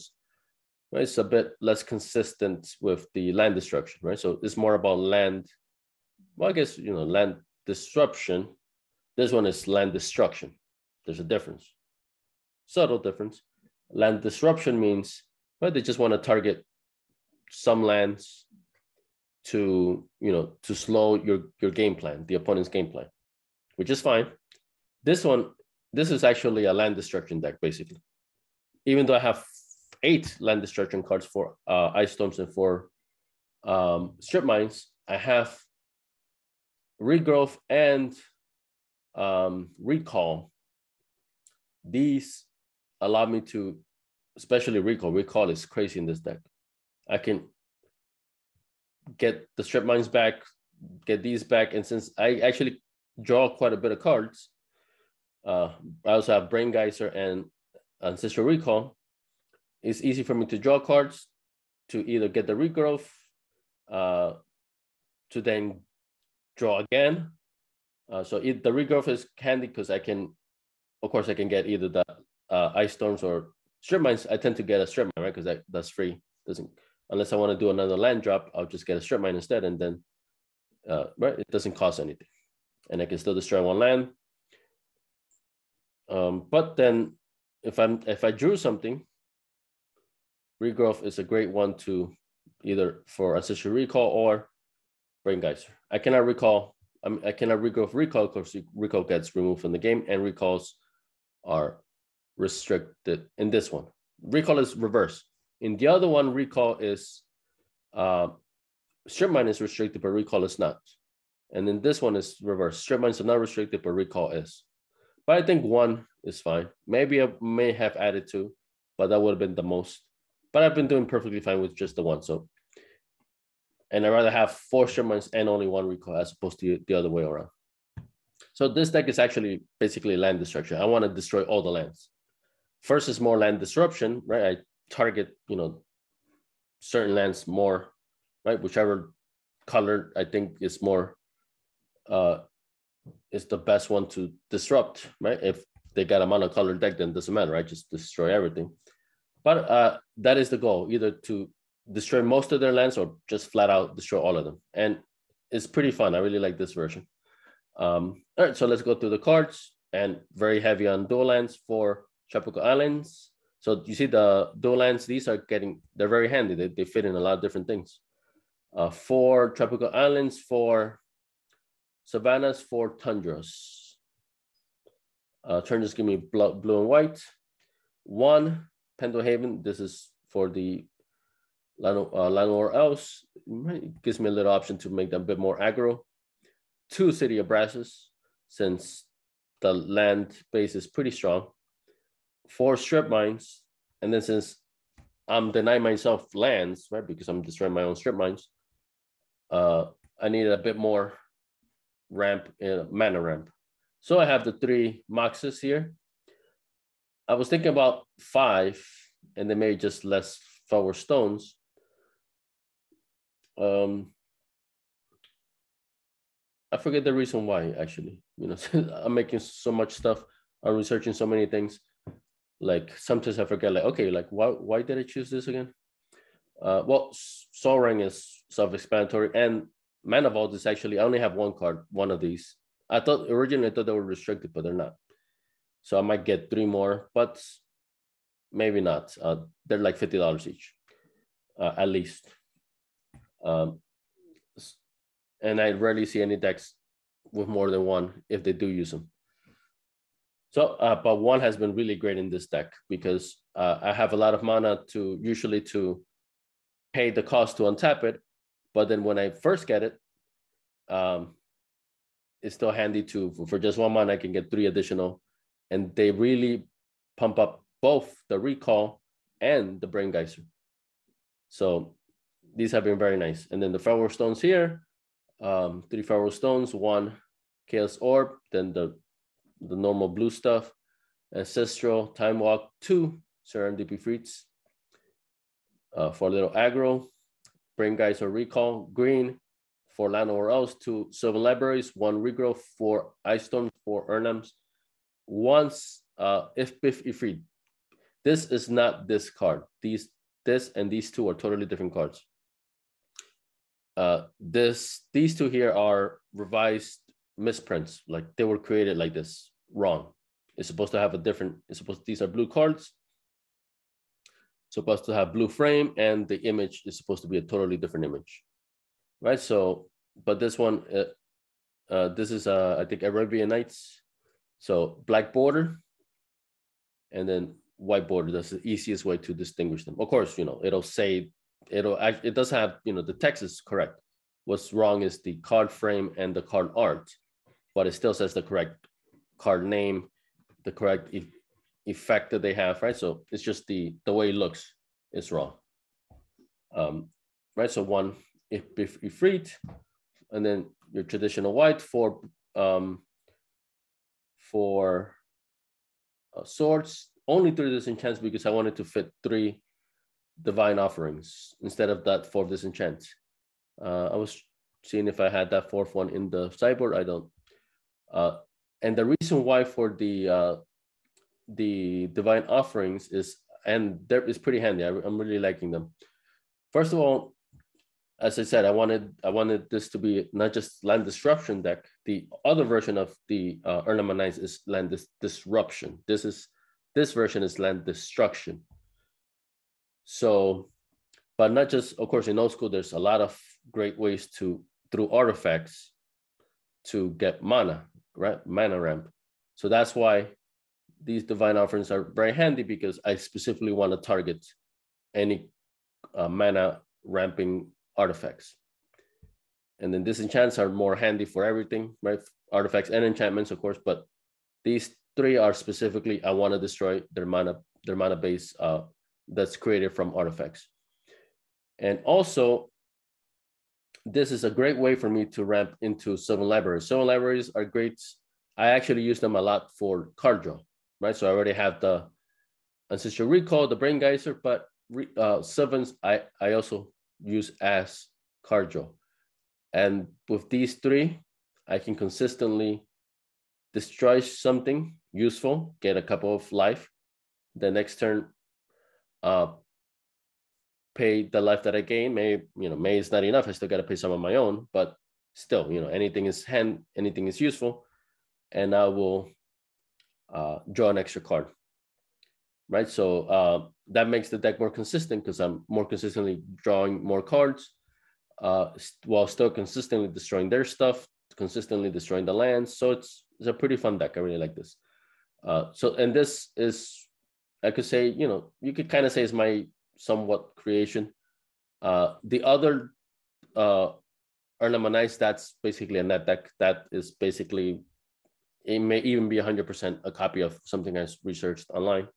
it's a bit less consistent with the land destruction, right? So it's more about land. Well, I guess, land disruption. This one is land destruction. There's a difference. Subtle difference. Land disruption means, well, they just want to target some lands to slow your game plan, the opponent's game plan, which is fine. This is actually a land destruction deck, basically. Even though I have 8 land destruction cards for Ice Storms and 4 strip mines, I have Regrowth and Recall. These allow me to, especially Recall. Recall is crazy in this deck. I can get the strip mines back, get these back, and since I actually draw quite a bit of cards, I also have Brain Geyser and Ancestral Recall. It's easy for me to draw cards to either get the Regrowth, to then draw again. So the Regrowth is handy because I can get either the Ice Storms or strip mines. I tend to get a strip mine, right? Because that's free. Unless I want to do another land drop, I'll just get a strip mine instead, and then right, it doesn't cost anything, and I can still destroy 1 land. But then if I drew something, Regrowth is a great one to either for Ancestral Recall or Brain Geyser. I cannot Regrowth Recall because Recall gets removed from the game, and Recalls are restricted in this one. Recall is reverse. In the other one, Recall is strip mine is restricted, but Recall is not. And in this one is reverse. Strip mines are not restricted, but Recall is. But I think 1 is fine. Maybe I may have added 2, but that would have been the most. But I've been doing perfectly fine with just the 1. So And I'd rather have 4 strip mines and only 1 recall as opposed to the other way around. So this deck is actually basically land destruction. I want to destroy all the lands. First is more land disruption, right? I target, certain lands more, right? Whichever color I think is more, is the best one to disrupt, right? If they got a monocolor deck, then it doesn't matter, right? Just destroy everything. But that is the goal, either to destroy most of their lands or just flat out destroy all of them. And it's pretty fun. I really like this version. All right, so let's go through the cards, and very heavy on dual lands for Tropical Islands. So you see the dual lands, they're very handy. They fit in a lot of different things. 4 Tropical Islands, 4 Savannas, 4 Tundras. Tundras give me blue and white. 1 Pendelhaven, this is for the Landlord Elves. It gives me a little option to make them a bit more aggro. 2 City of Brasses, since the land base is pretty strong. 4 strip mines, and then since I'm denying myself lands, right, because I'm destroying my own strip mines, I needed a bit more ramp, mana ramp. So I have the 3 Moxes here. I was thinking about 5, and then maybe just less forward stones. I forget the reason why, actually. I'm making so much stuff. I'm researching so many things. Like sometimes I forget, like, okay, like why did I choose this again? Well, Soul Ring is self-explanatory, and Mana Vault is actually, I only have 1 card, 1 of these. Originally I thought they were restricted, but they're not. So I might get 3 more, but maybe not. They're like $50 each, at least. And I rarely see any decks with more than 1 if they do use them. So, but 1 has been really great in this deck because I have a lot of mana usually to pay the cost to untap it. But then when I first get it, it's still handy for just 1 mana, I can get 3 additional. And they really pump up both the recall and the Brain Geyser. So these have been very nice. And then the Firewall Stones here, 3 Firewall Stones, 1 Chaos Orb, then the normal blue stuff, Ancestral, Time Walk, 2 Serendipity Fruits, for a little aggro, Brain Geyser Recall, green, for land or else, 2 Sylvan Libraries, 1 Regrowth, 4 Ice Storm, 4 Urnams, 1 Ifrit. This is not this card. This and these 2 are totally different cards. These 2 here are revised misprints, like they were created like this, wrong. It's supposed to have these are blue cards, supposed to have blue frame, and the image is supposed to be a totally different image, right? So, but this one, this is I think Arabian Nights, so black border, and then white border. That's the easiest way to distinguish them. Of course, it does have, the text is correct. What's wrong is the card frame and the card art, but it still says the correct card name, the correct effect that they have, right? So it's just the way it looks is wrong. Right, so 1 Ifrit, and then your traditional white for swords, only 3 disenchants because I wanted to fit 3 divine offerings instead of that 4 disenchant. I was seeing if I had that 4th one in the sideboard. I don't. And the reason why for the divine offerings is, and there is pretty handy. I'm really liking them. First of all, as I said, I wanted this to be not just land disruption deck. The other version of the Ornament is land disruption. This version is land destruction. So, but not just, of course, in old school, there's a lot of great ways through artifacts to get mana, right? Mana ramp. So that's why these divine offerings are very handy, because I specifically want to target any mana ramping artifacts. And then disenchants are more handy for everything, right? Artifacts and enchantments, of course, but these 3 are specifically, I want to destroy their mana base that's created from artifacts. And also, this is a great way for me to ramp into Sylvan libraries. Sylvan libraries are great. I actually use them a lot for card draw, right? So I already have the Ancestral Recall, the Brain Geyser, but Sylvans I also use as card draw. And with these three, I can consistently destroy something useful, get a couple of life. The next turn, pay the life that I gain. May is not enough. I still got to pay some of my own, but still, anything is useful, and I will draw an extra card, right? So that makes the deck more consistent because I'm more consistently drawing more cards, while still consistently destroying their stuff, consistently destroying the lands. So it's a pretty fun deck. I really like this. And this is, I could say, you could kind of say is my somewhat creation. The other Ornamentize, that's basically a net deck. That is basically, it may even be 100% a copy of something I researched online.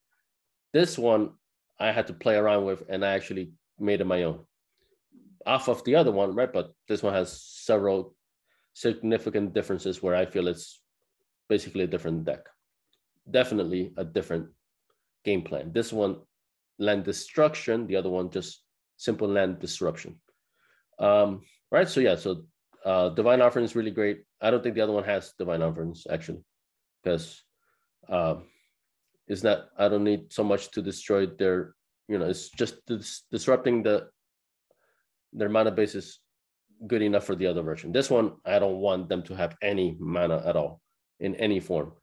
This one I had to play around with, and I actually made it my own off of the other one, right? But this one has several significant differences where I feel it's basically a different deck. Definitely a different game plan. This one, land destruction. The other one, just simple land disruption. Right. So yeah. So Divine Offering is really great. I don't think the other one has Divine Offerings actually, because it's not. I don't need so much to destroy their. It's just disrupting their mana base is good enough for the other version. This one, I don't want them to have any mana at all in any form.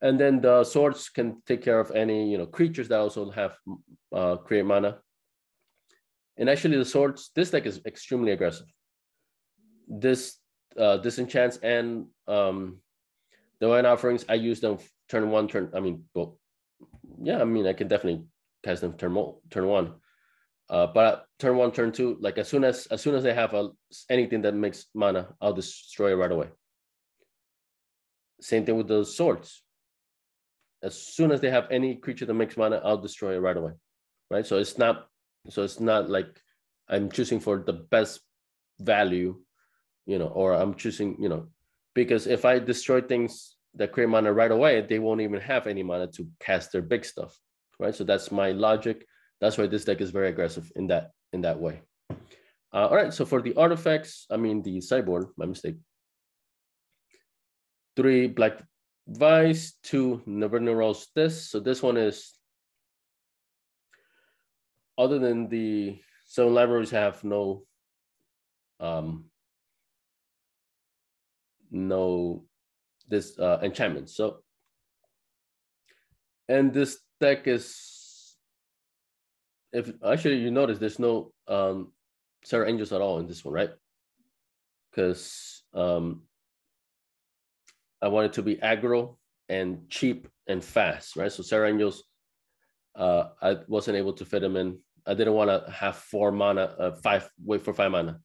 And then the swords can take care of any creatures that also have create mana. And actually, the swords, this deck is extremely aggressive. This disenchants and Divine Offerings, I use them turn one, turn. I mean, well, yeah, I mean, I can definitely cast them turn one. But turn one, turn two, like as soon as they have anything that makes mana, I'll destroy it right away. Same thing with the swords. As soon as they have any creature that makes mana, I'll destroy it right away, right? So it's not like I'm choosing for the best value, or I'm choosing, because if I destroy things that create mana right away, they won't even have any mana to cast their big stuff, right? So that's my logic. That's why this deck is very aggressive in that way. All right, so for the artifacts, the sideboard, my mistake. 3 Black Vice, 2 Neverna Rolls this. So this one is, other than the 7 libraries have no this enchantment. So, and this deck is, if actually you notice, there's no Serra Angels at all in this one, right? Because I want it to be aggro and cheap and fast, right? So Serra Angels, I wasn't able to fit them in. I didn't want to have 4 mana, wait for 5 mana.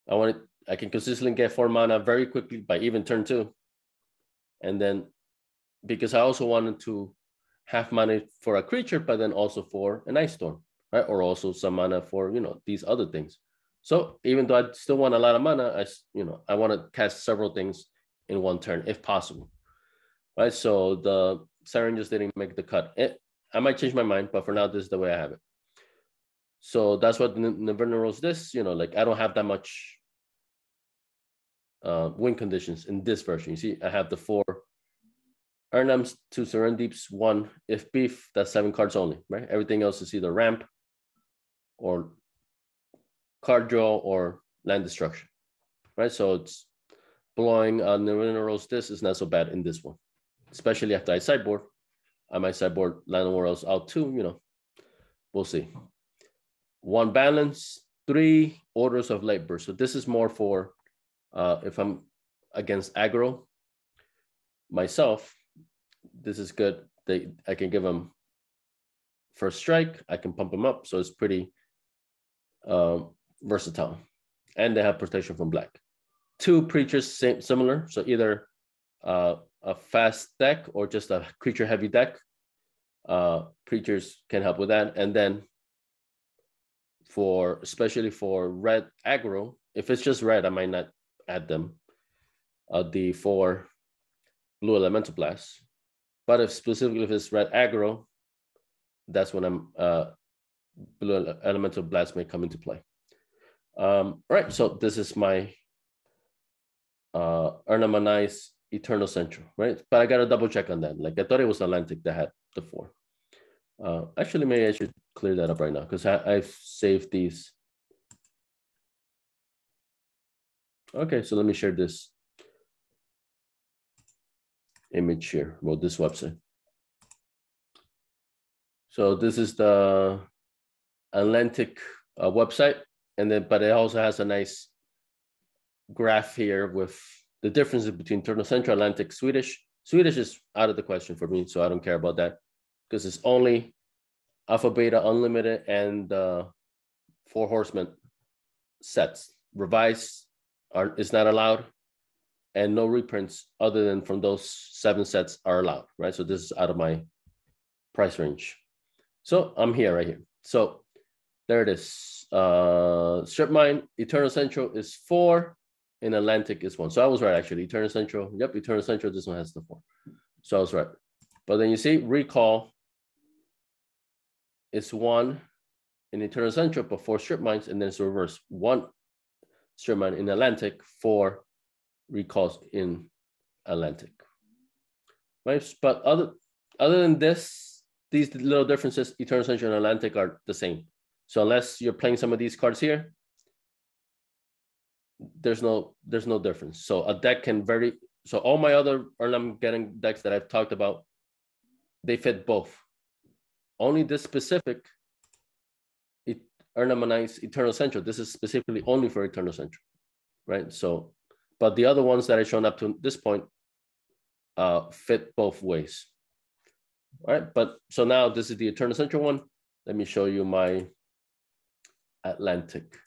I can consistently get 4 mana very quickly by even turn 2. And then, because I also wanted to have mana for a creature, but then also for an Ice Storm, right? Or also some mana for, these other things. So even though I still want a lot of mana, I want to cast several things in one turn if possible, right? So the Siren just didn't make the cut. I might change my mind, but for now, this is the way I have it. So that's what Neverna Rolls this, like I don't have that much win conditions in this version. You see, I have the 4 Urnams, 2 Serendeeps, 1 If Beef, that's 7 cards only, right? Everything else is either ramp or card draw or land destruction, right? So it's blowing Neverna Rolls this is not so bad in this one, especially after I sideboard. I might sideboard Land of Worlds out too, we'll see. 1 balance, 3 Orders of Labor. So this is more for if I'm against aggro myself, this is good. I can give them first strike. I can pump them up. So it's pretty versatile. And they have protection from black. 2 Preachers, similar. So either a fast deck or just a creature heavy deck. Preachers can help with that. And then especially for red aggro, if it's just red, I might not add them. The 4 blue elemental blasts. But if specifically if it's red aggro, that's when I'm blue elemental blast may come into play. All right, so this is my Ernamanized Eternal Central, right? But I got to double check on that. Like I thought it was Atlantic that had the 4. Actually, maybe I should clear that up right now because I've saved these. Okay, so let me share this image here, well, this website. So this is the Atlantic website, and then but it also has a nice graph here with the differences between Eternal Central, Atlantic, Swedish. Swedish is out of the question for me, so I don't care about that because it's only Alpha, Beta, Unlimited, and 4 Horsemen sets. Revised is not allowed, and no reprints other than from those 7 sets are allowed, right? So this is out of my price range. So I'm here, right here. So there it is. Strip Mine, Eternal Central is 4, and Atlantic is 1. So I was right, actually. Eternal Central, yep, Eternal Central, this one has the 4. So I was right. But then you see, Recall is 1 in Eternal Central, but 4 Strip Mines, and then it's reverse. 1 Strip Mine in Atlantic, 4 Recalls in Atlantic. Right? But other than this, these little differences, Eternal Central and Atlantic are the same. So unless you're playing some of these cards here, there's no difference. So a deck can vary. So all my other Armageddon decks that I've talked about, they fit both. Only this specific Ernamanized Eternal Central, this is specifically only for Eternal Central, right? So, but the other ones that I've shown up to this point fit both ways. All right, but so now this is the Eternal Central one. Let me show you my Atlantic,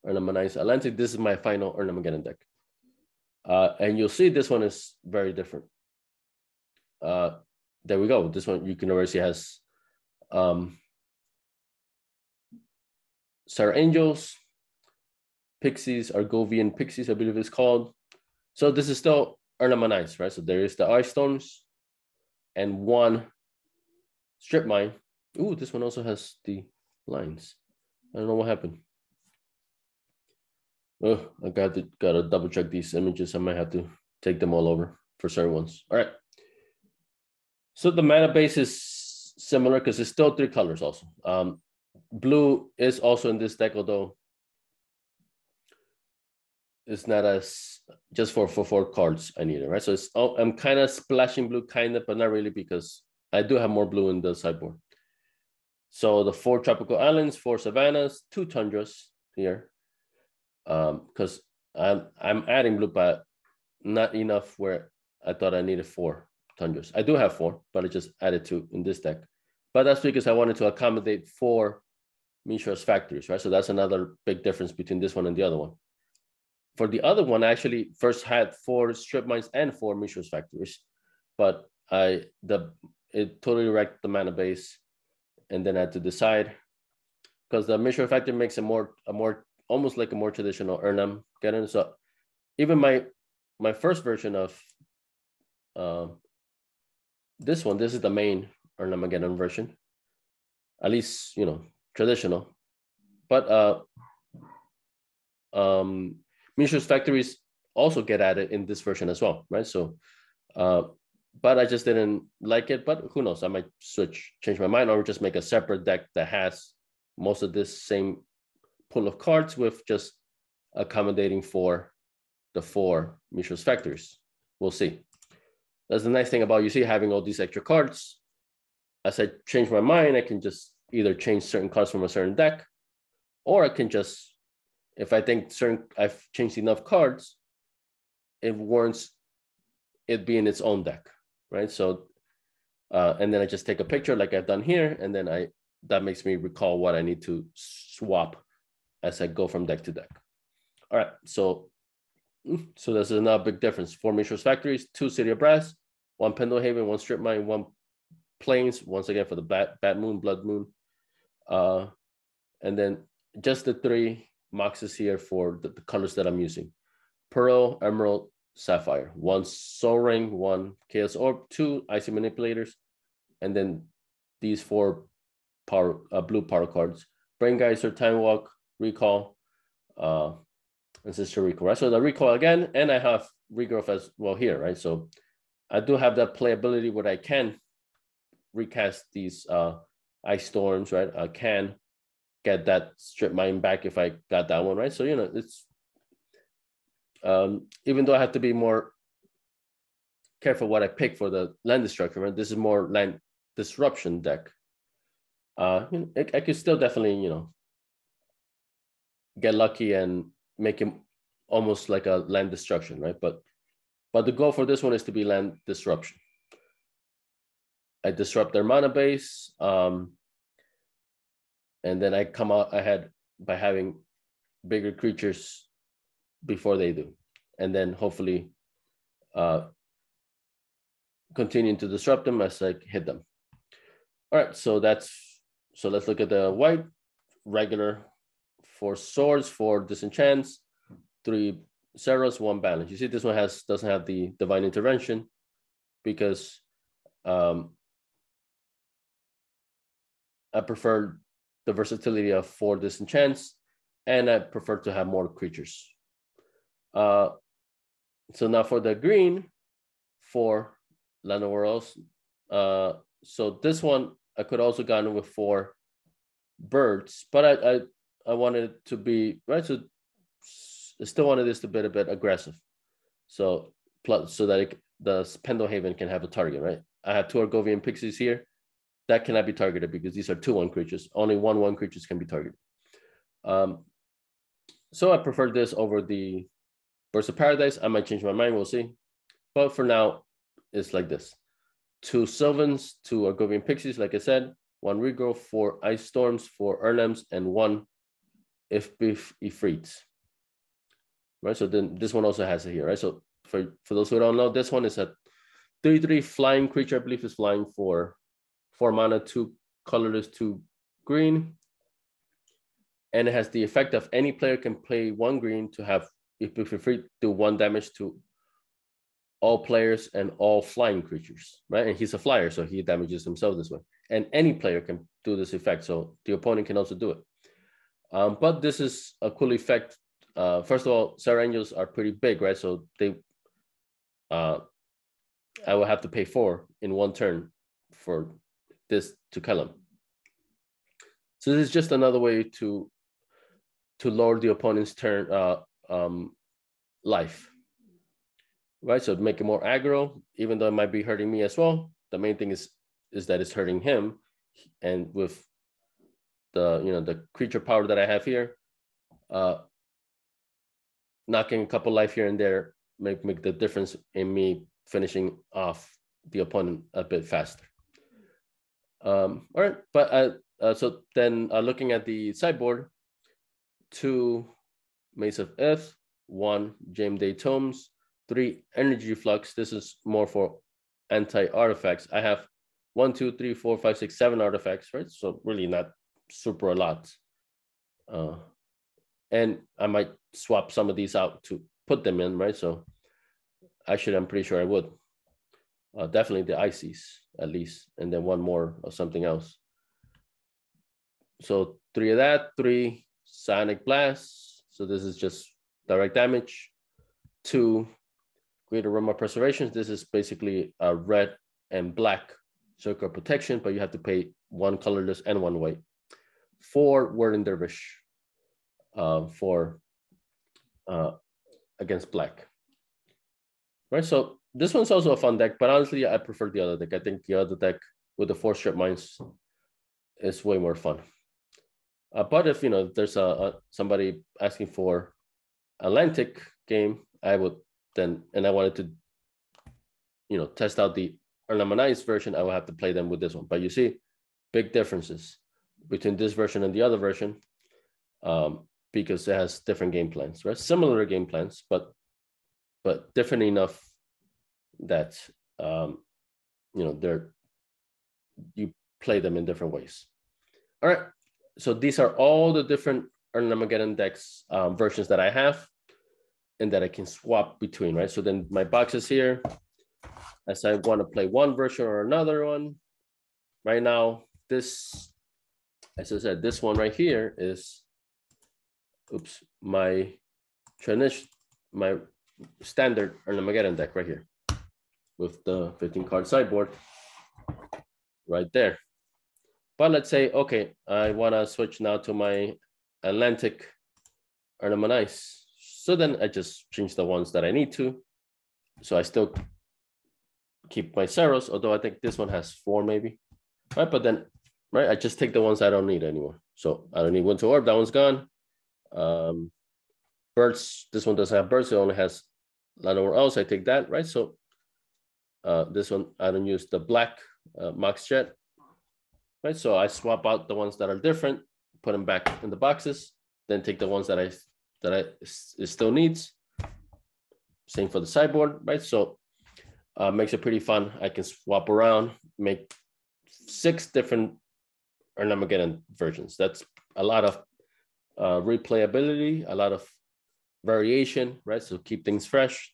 Ernamanized Atlantic. This is my final Armageddon deck. And you'll see this one is very different. There we go. This one you can already see has Sarah Angels, Pixies, Argovian Pixies, I believe it's called. So this is still Ernamanized, right? So there is the Ice Storms and 1 Strip Mine. Ooh, this one also has the lines. I don't know what happened. Oh, I gotta double check these images. I might have to take them all over for certain ones. All right. So the mana base is similar because it's still 3 colors also. Blue is also in this deck, although it's not as just for 4 cards I need it, right? So it's I'm kind of splashing blue, kind of, but not really because I do have more blue in the sideboard. So the 4 tropical islands, 4 savannas, 2 tundras here. Because I'm adding blue, but not enough where I thought I needed 4 tundras. I do have 4, but I just added 2 in this deck. But that's because I wanted to accommodate 4 Mishra's factories, right? So that's another big difference between this one and the other one. For the other one, I actually first had 4 Strip Mines and 4 Mishra's factories, but it totally wrecked the mana base, and then I had to decide because the Mishra factory makes a more almost like a more traditional Armageddon. So even my first version of this is the main Armageddon version, at least traditional. But Mishra's factories also get added in this version as well, right? So but I just didn't like it, but who knows, I might change my mind, or just make a separate deck that has most of this same pool of cards with just accommodating for the 4 Mishra's factories. We'll see. That's the nice thing about having all these extra cards. As I change my mind, I can just either change certain cards from a certain deck, or I can just, if I think I've changed enough cards, it warrants it being its own deck, right? So, and then I just take a picture like I've done here, and then that makes me recall what I need to swap as I go from deck to deck. All right, so there's another big difference. 4 Mishra's factories, 2 City of Brass, 1 Pendle Haven, 1 Strip Mine, 1 Plains, once again for the Bat Moon, Blood Moon. And then just the 3 moxes here for the colors that I'm using. Pearl, Emerald, Sapphire. 1 Soul Ring, 1 Chaos Orb, 2 Icy Manipulators, and then these 4 blue power cards. Brain Geyser, Time Walk, Recall, Ancestral Recall, right? So the Recall again, and I have Regrowth as well here, right? So I do have that playability where I can recast these Ice Storms, right? I can get that Strip Mine back if I got that one, right? So, you know, it's, even though I have to be more careful what I pick for the land destruction, right? This is more land disruption deck. You know, I could still definitely, you know, get lucky and make him almost like a land destruction, right? But the goal for this one is to be land disruption. I disrupt their mana base, and then I come out ahead by having bigger creatures before they do, and then hopefully continuing to disrupt them as I hit them. All right, so let's look at the white. Regular, 4 swords, 4 disenchants, 3 Zeros, 1 balance. You see this one doesn't have the divine intervention because I prefer the versatility of 4 disenchants, and I prefer to have more creatures. So now for the green, 4 Land of Worlds. So this one I could also gone with 4 birds, but I wanted it to be right. So I still wanted this to be a bit aggressive. So so that the Pendelhaven can have a target, right? I have 2 Argovian Pixies here. That cannot be targeted because these are 2/1 creatures. Only 1/1 creatures can be targeted. So I prefer this over the Burst of Paradise. I might change my mind, we'll see. But for now, it's like this. 2 Sylvans, 2 Argovian Pixies, like I said, 1 Regrowth, 4 Ice Storms, 4 Erlems, and 1 Ifrits. Right, so then this one also has it here, right? So for those who don't know, this one is a 3/3 flying creature. I believe is flying for 4 mana, 2 colorless, 2 green. And it has the effect of any player can play 1 green to have, if Ifrit, do 1 damage to all players and all flying creatures, right? And he's a flyer, so he damages himself this way. And any player can do this effect, so the opponent can also do it. But this is a cool effect. First of all, Serra Angels are pretty big, right? So they, I will have to pay 4 in 1 turn for this to kill him. So this is just another way to lower the opponent's turn life, right? So to make it more aggro, even though it might be hurting me as well. The main thing is that it's hurting him, and with the the creature power that I have here, knocking a couple life here and there make the difference in me finishing off the opponent a bit faster. All right, but so then looking at the sideboard, 2 Mace of Ith, 1 James Day Tomes, 3 Energy Flux. This is more for anti-artifacts. I have 1, 2, 3, 4, 5, 6, 7 artifacts, right? So really not super a lot. And I might swap some of these out to put them in, right? So actually, I'm pretty sure I would. Definitely the Ices, at least, and then 1 more of something else. So 3 of that, 3 Sonic Blast. So this is just direct damage. 2 Great Aroma Preservations. This is basically a red and black circle protection, but you have to pay 1 colorless and 1 white. 4 Whirling Dervish for against black. Right, so this one's also a fun deck, but honestly, I prefer the other deck. I think the other deck with the 4 Strip Mines is way more fun. But if there's somebody asking for Atlantic game, I would then, and I wanted to test out the Erlemanized version, I will have to play them with this one. But you see big differences between this version and the other version, because it has different game plans, right? Similar game plans, but different enough that you play them in different ways. All right, so these are all the different Armageddon decks versions that I have and that I can swap between, right? So then my boxes here, as I want to play one version or another one. Right now, this, as I said, this one right here is, oops, my standard Armageddon deck right here with the 15 card sideboard right there. But let's say, okay, I want to switch now to my Atlantic Ice. So then I just change the ones that I need to. So I still keep my Ceros, although I think this one has 4 maybe, right? But then, right, I just take the ones I don't need anymore. So I don't need Winter Orb, that one's gone. Birds, this one doesn't have birds, it only has Land Over Else, I take that, right? So this one, I don't use the black Mox Jet, right? So I swap out the ones that are different, put them back in the boxes, then take the ones that it still needs. Same for the sideboard, right? So makes it pretty fun. I can swap around, make 6 different Armageddon versions. That's a lot of replayability, a lot of variation, right? So keep things fresh.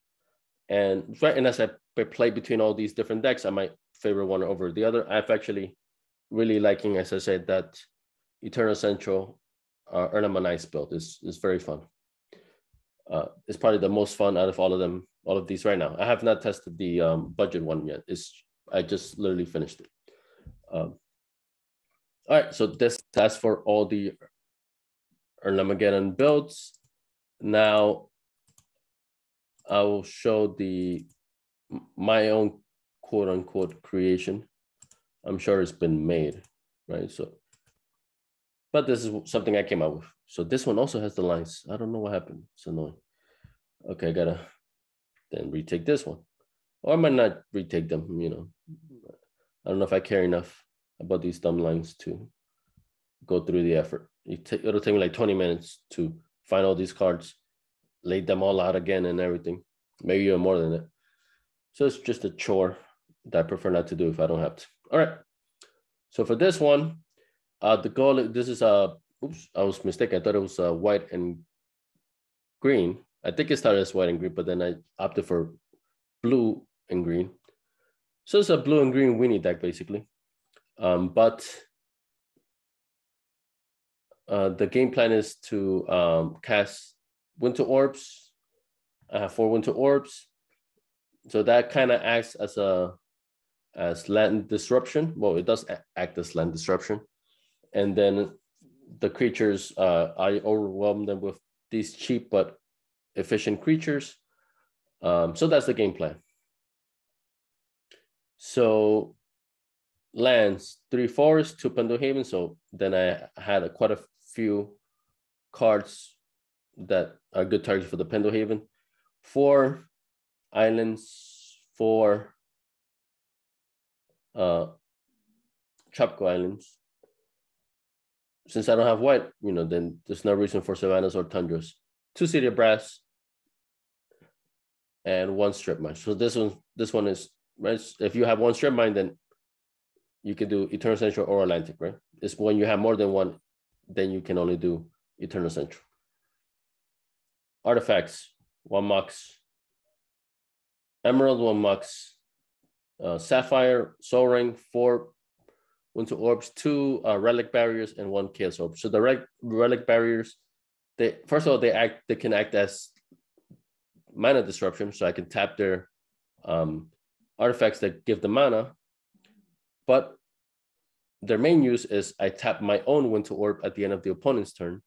And right, and as I play between all these different decks, I might favor one over the other. I've actually really liking, as I said, that Eternal Central Ice build is very fun. It's probably the most fun out of all of these right now. I have not tested the budget one yet. I just literally finished it. All right, so that's for all the Armageddon builds. Now I will show my own quote unquote creation. I'm sure it's been made, right? So, but this is something I came up with. So this one also has the lines. I don't know what happened. It's annoying. Okay, I gotta then retake this one. Or I might not retake them, you know. I don't know if I care enough about these dumb lines to go through the effort. It'll take me like 20 minutes to find all these cards, lay them all out again and everything. Maybe even more than that. So it's just a chore that I prefer not to do if I don't have to. All right. So for this one, the goal, this is oops, I was mistaken. I thought it was white and green. I think it started as white and green, but then I opted for blue and green. So it's a blue and green weenie deck, basically. But the game plan is to cast Winter Orbs. I have 4 Winter Orbs. So that kind of acts as land disruption. Well, it does act as land disruption. And then the creatures, I overwhelm them with these cheap but efficient creatures. So that's the game plan. So lands, 3 forests, 2 Pendelhaven. So then I had quite a few cards that are good targets for the Pendelhaven. 4 islands, 4 tropical islands. Since I don't have white, then there's no reason for savannas or tundras. 2 City of Brass and 1 strip mine. So this one is, right? If you have 1 strip mine, then you can do Eternal Central or Atlantic, right? It's when you have more than one, then you can only do Eternal Central. Artifacts, 1 Mox Emerald, 1 Mox Sapphire, Soul Ring, 4 Winter Orbs, 2 Relic Barriers, and 1 Chaos Orb. So the Relic Barriers, first of all, they can act as mana disruption, so I can tap their artifacts that give the mana. But their main use is I tap my own Winter Orb at the end of the opponent's turn.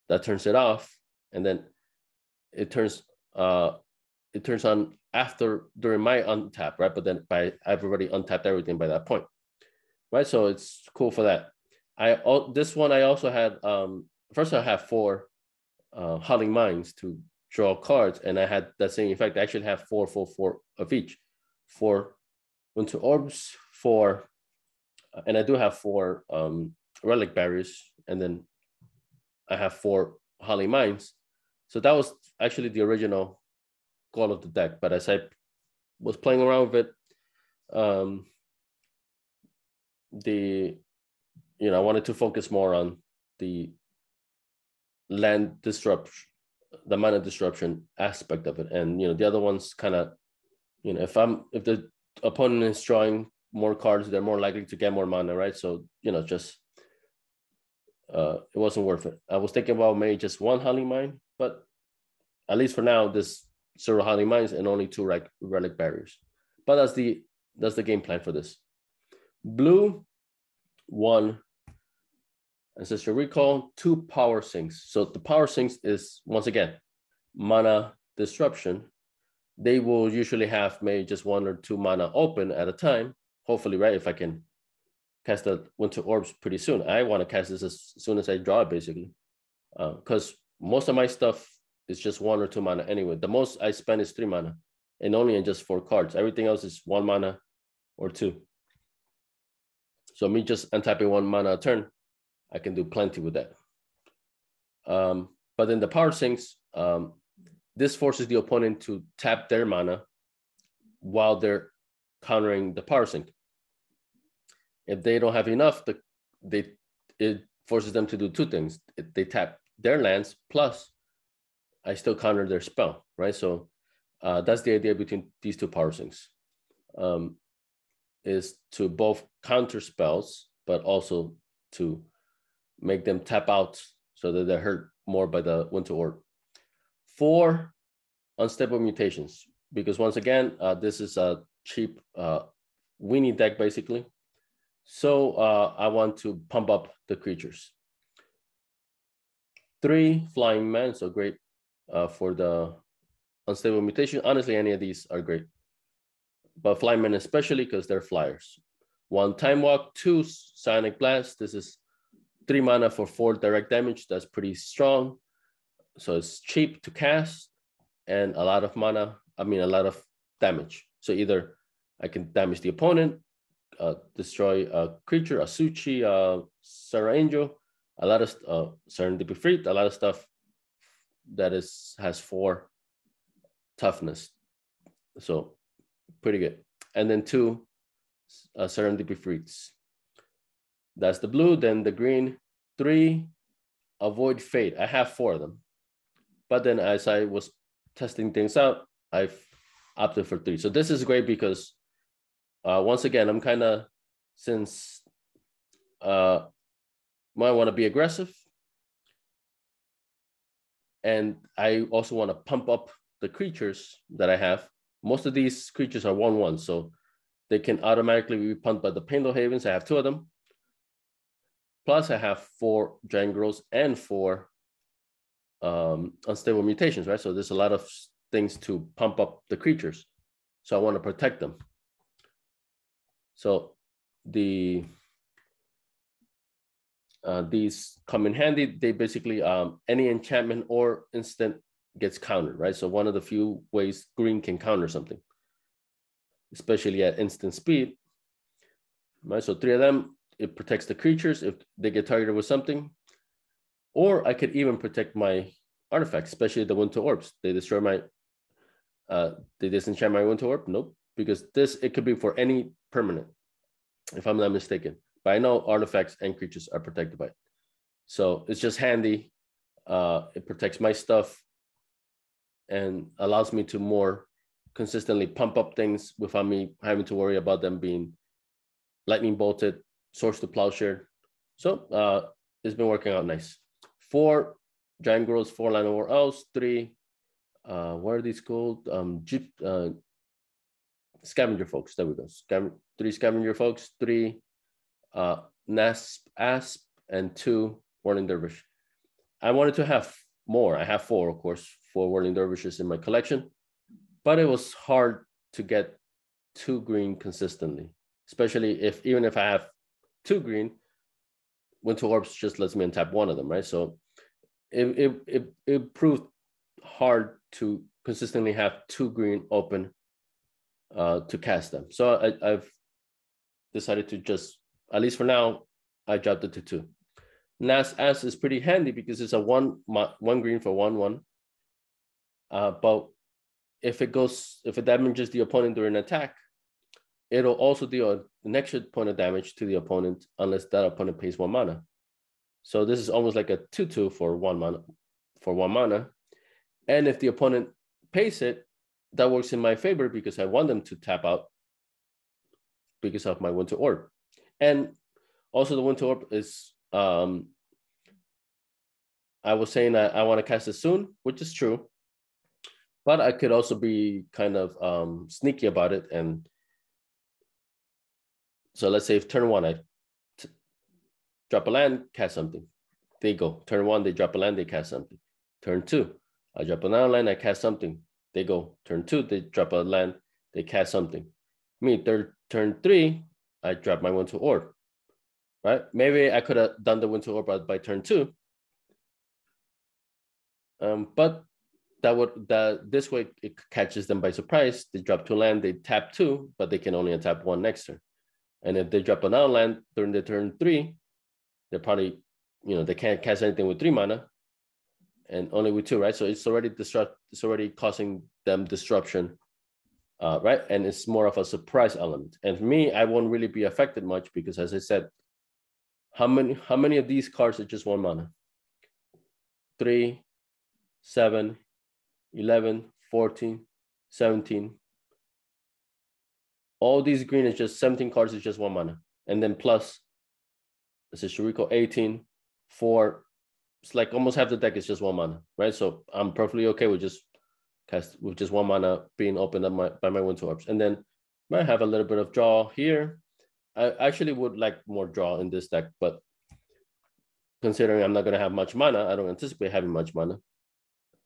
That turns it off, and then it turns on during my untap, right? But then I've already untapped everything by that point, right? So it's cool for that. This one I also had first I have 4 Howling Mines to draw cards, and I had that same effect. I actually have 4 of each. 4 Winter Orbs, 4, and I do have 4 Relic Barriers, and then I have 4 Howling Mines. So that was actually the original goal of the deck. But as I was playing around with it, I wanted to focus more on the land disruption, the mana disruption aspect of it. And the other ones kind of, if the opponent is drawing more cards, they're more likely to get more mana, right? So just it wasn't worth it. I was thinking about maybe just one Howling Mine, but at least for now, this 0 Howling Mines and only 2 relic barriers. But that's the game plan for this. Blue, 1 Ancestral Recall, 2 Power Sinks. So the Power Sinks is, once again, mana disruption. They will usually have maybe just 1 or 2 mana open at a time. Hopefully, right? If I can cast the Winter Orbs pretty soon. I want to cast this as soon as I draw it, basically. Because most of my stuff is just 1 or 2 mana anyway. The most I spend is 3 mana. And only in just 4 cards. Everything else is 1 mana or 2. So me just untapping 1 mana a turn, I can do plenty with that. But then the Power Sinks, this forces the opponent to tap their mana while they're countering the Power Sink. If they don't have enough, it forces them to do 2 things. They tap their lands, plus I still counter their spell, right? So that's the idea between these 2 Power Sinks, is to both counter spells, but also to make them tap out so that they're hurt more by the Winter Orb. 4 Unstable Mutations, because once again, this is a cheap weenie deck, basically. So I want to pump up the creatures. 3 Flying Man, so great for the Unstable Mutation. Honestly, any of these are great, but Flying Man especially because they're flyers. 1 Time Walk, 2 Psionic Blast. This is 3 mana for 4 direct damage. That's pretty strong. So it's cheap to cast and a lot of mana. I mean, a lot of damage. So either I can damage the opponent, destroy a creature, a Suchi, Sarah Angel, a lot of Serendipity Freak, a lot of stuff that has 4 toughness. So pretty good. And then 2 Serendipity Freaks. That's the blue. Then the green, 3 Avoid Fate. I have 4 of them. But then as I was testing things out, I've opted for 3. So this is great because once again, I'm kind of, since I want to be aggressive, and I also want to pump up the creatures that I have. Most of these creatures are 1/1, so they can automatically be pumped by the Painful Havens. I have 2 of them. Plus, I have 4 Giant Growths and 4 Unstable Mutations, right? So there's a lot of things to pump up the creatures. So I want to protect them. So these come in handy. They basically, any enchantment or instant gets countered, right? So one of the few ways green can counter something, especially at instant speed, right? So 3 of them, it protects the creatures if they get targeted with something. Or I could even protect my artifacts, especially the Winter Orbs. They destroy my, they disenchant my Winter Orb? Nope, because it could be for any permanent, if I'm not mistaken. But I know artifacts and creatures are protected by it. So it's just handy. It protects my stuff and allows me to more consistently pump up things without me having to worry about them being lightning bolted, Source to Plowshare. So it's been working out nice. 4 Giant Growths, 4 Land of War Elves, 3, what are these called? Scavenger Folks, there we go. 3 Scavenger Folks, 3 Nasp Asp, and 2 Whirling Dervish. I wanted to have more. I have 4, of course, 4 Whirling Dervishes in my collection, but it was hard to get 2 green consistently, especially even if I have 2 green, Winter Orbs just lets me untap 1 of them, right? So it proved hard to consistently have 2 green open to cast them. So I've decided to just, at least for now, I dropped it to 2. Nas As is pretty handy because it's a 1 green for 1/1. But if it damages the opponent during an attack, it'll also deal an extra point of damage to the opponent unless that opponent pays 1 mana. So this is almost like a 2/2 for one mana. And if the opponent pays it, that works in my favor because I want them to tap out because of my Winter Orb. And also the Winter Orb is, I was saying I want to cast it soon, which is true. But I could also be kind of sneaky about it. And so let's say if turn one, I drop a land, cast something. They go. Turn one, they drop a land, they cast something. Turn two, I drop another land, I cast something. They go. Turn two, they drop a land, they cast something. Me, turn three, I drop my Winter Orb. Right? Maybe I could have done the Winter Orb by turn two. But this way it catches them by surprise. They drop two land, they tap two, but they can only untap one next turn. And if they drop another land during the turn three, they're probably, they can't cast anything with 3 mana and only with 2, right? So it's already causing them disruption, right? And it's more of a surprise element. And for me, I won't really be affected much because, as I said, how many of these cards are just 1 mana? 3, 7, 11, 14, 17. All these green is just 17 cards is just 1 mana. And then plus, this is Shuriko 18, 4. It's like almost half the deck is just 1 mana, right? So I'm perfectly okay with just 1 mana being opened up by my Winter Orbs. And then I have a little bit of draw here. I actually would like more draw in this deck, but considering I'm not going to have much mana, I don't anticipate having much mana.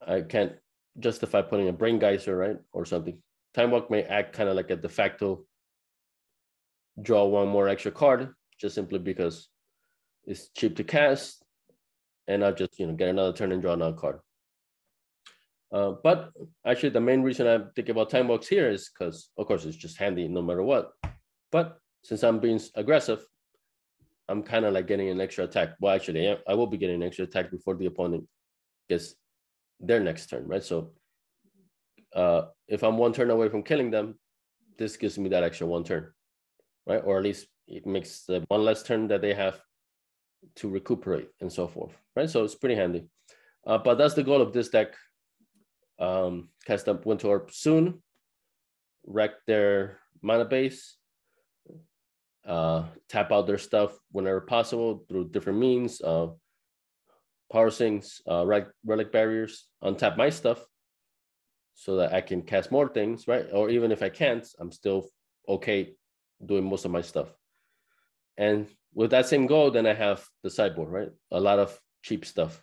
I can't justify putting a Brain Geyser, right? Or something. Time Walk may act kind of like a de facto draw 1 more extra card, just simply because it's cheap to cast, and I'll just get another turn and draw another card. But actually, the main reason I'm thinking about Time Walks here is because, of course, it's just handy no matter what. But since I'm being aggressive, I'm kind of like getting an extra attack. Well, actually, I will be getting an extra attack before the opponent gets their next turn, right? So if I'm 1 turn away from killing them, this gives me that extra 1 turn, right? Or at least it makes the 1 less turn that they have to recuperate and so forth, right? So it's pretty handy. But that's the goal of this deck. Cast up Winter Orb soon, wreck their mana base, tap out their stuff whenever possible through different means, power sinks, relic barriers, untap my stuff so that I can cast more things, right? Or even if I can't, I'm still okay doing most of my stuff. And with that same goal, then I have the sideboard, right? A lot of cheap stuff.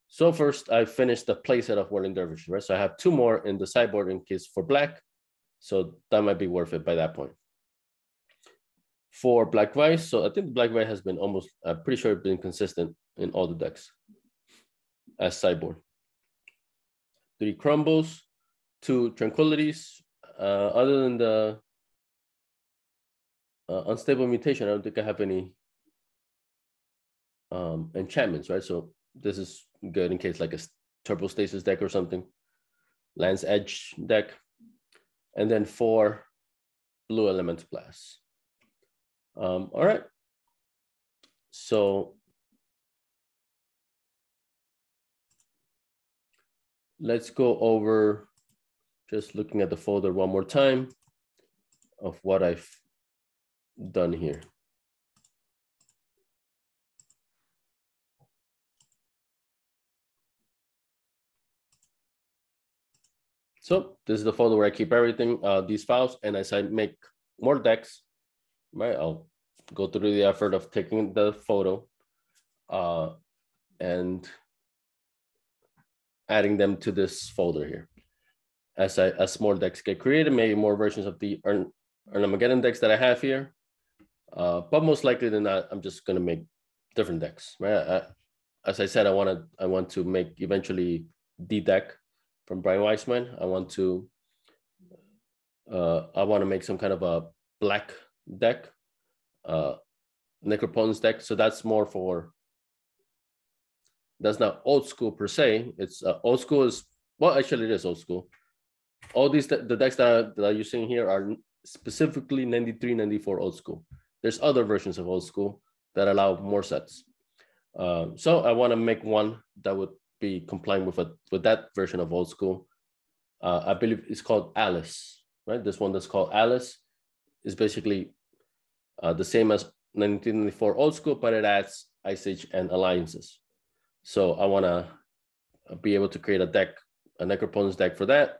So first, I finished the playset of Whirling Dervish, right? So I have 2 more in the sideboard in case for black. So that might be worth it by that point. For Black Vice, so I think Black Vice has been almost, I'm pretty sure it's been consistent in all the decks as sideboard. 3 Crumbles, 2 Tranquilities. Other than the Unstable Mutation, I don't think I have any enchantments, right? So this is good in case like a Turbo Stasis deck or something. Land's Edge deck. And then 4 Blue Elemental Blast. All right. So let's go over just looking at the folder one more time of what I've done here. So this is the folder where I keep everything, these files, and as I make more decks, right, I'll go through the effort of taking the photo and adding them to this folder here. As more decks get created, maybe more versions of the Armageddon decks that I have here. But most likely than not, I'm just gonna make different decks, right? As I said, I want to make eventually the deck from Brian Weissman. I want to make some kind of a black deck, Necropotence deck. So that's more for, that's not old school per se. It's old school is, well, actually it is old school. All these, the decks that you're seeing here are specifically 93, 94 old school. There's other versions of old school that allow more sets. So I want to make one that would be compliant with that version of old school. I believe it's called Alice, right? This one that's called Alice is basically the same as 1994 old school, but it adds Ice Age and alliances. So I want to be able to create a deck, a Necropotence deck for that.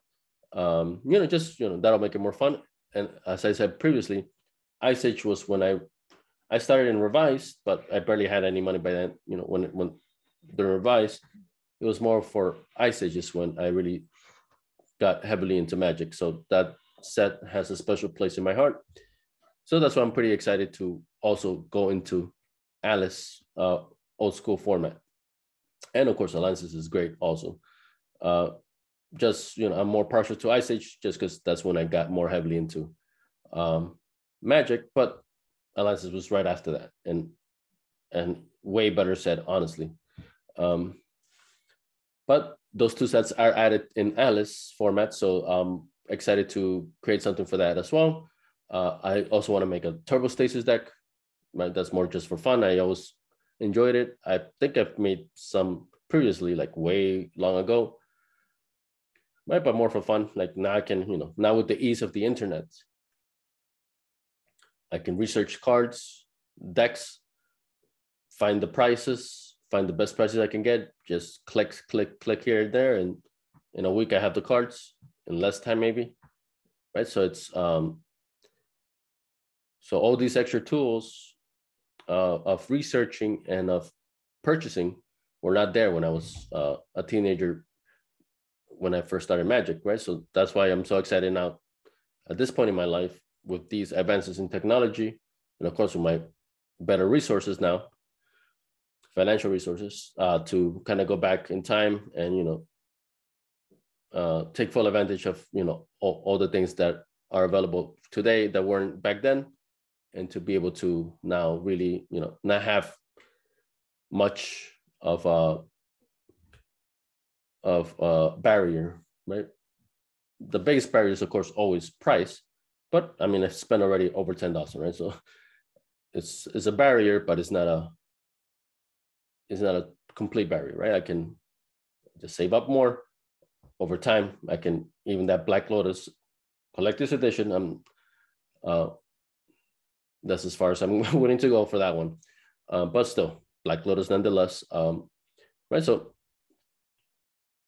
Just that'll make it more fun. And as I said previously, Ice Age was when I started in Revised, but I barely had any money by then. When the Revised, it was more for Ice Ages when I really got heavily into Magic. So that set has a special place in my heart. So that's why I'm pretty excited to also go into Alice old school format. And of course, Alliances is great also. I'm more partial to Ice Age just because that's when I got more heavily into Magic, but Alliances was right after that, and way better set, honestly. But those two sets are added in Alice format, so I'm excited to create something for that as well. I also want to make a Turbo Stasis deck. Right, that's more just for fun. I always enjoyed it. I think I've made some previously, like way long ago. Right, but more for fun. Like now I can, now with the ease of the internet, I can research cards, decks, find the prices, find the best prices I can get. Just click here and there, and in a week I have the cards in less time maybe. Right, so it's so all these extra tools of researching and of purchasing were not there when I was a teenager, when I first started Magic, right? So that's why I'm so excited now at this point in my life with these advances in technology, and of course with my better resources now, financial resources, to kind of go back in time and take full advantage of all the things that are available today that weren't back then, and to be able to now really not have much of a barrier, right? The biggest barrier is of course always price, but I mean I spent already over 10,000, right? So it's a barrier, but it's not a complete barrier, right? I can just save up more over time. I can, even that Black Lotus collector's edition, that's as far as I'm willing to go for that one. But still, Black Lotus nonetheless. Right, so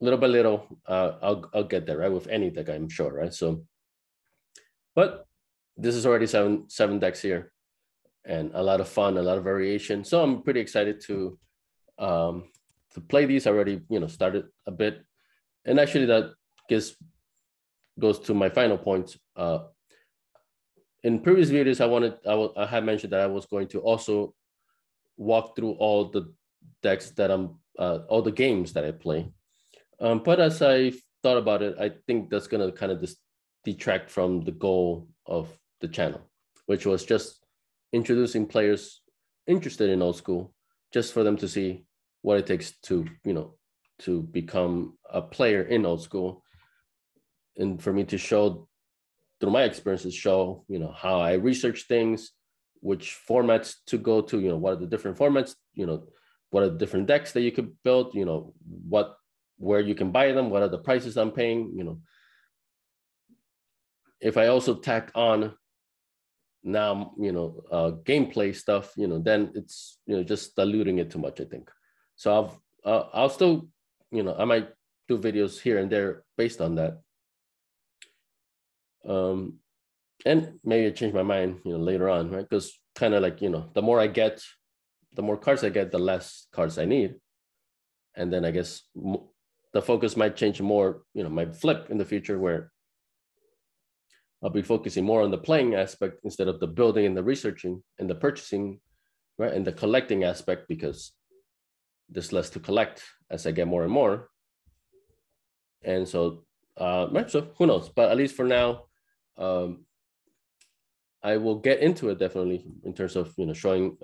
little by little, I'll get there, right? With any deck, I'm sure, right? So, but this is already seven decks here, and a lot of fun, a lot of variation. So I'm pretty excited to play these. I already started a bit, and actually that goes to my final point. In previous videos, I had mentioned that I was going to also walk through all the decks that all the games that I play. But as I thought about it, I think that's going to kind of detract from the goal of the channel, which was just introducing players interested in old school, just for them to see what it takes to become a player in old school, and for me to show through my experiences, how I research things, which formats to go to, what are the different formats, what are the different decks that you could build, where you can buy them, what are the prices I'm paying, if I also tack on now, gameplay stuff, then it's, just diluting it too much, I think. So I'll still, I might do videos here and there based on that. And maybe I change my mind, later on, right? Because kind of like, the more cards I get, the less cards I need. And then I guess the focus might change more, might flip in the future, where I'll be focusing more on the playing aspect instead of the building and the researching and the purchasing, right? And the collecting aspect, because there's less to collect as I get more and more. And so, right, so who knows? But at least for now, I will get into it definitely in terms of, showing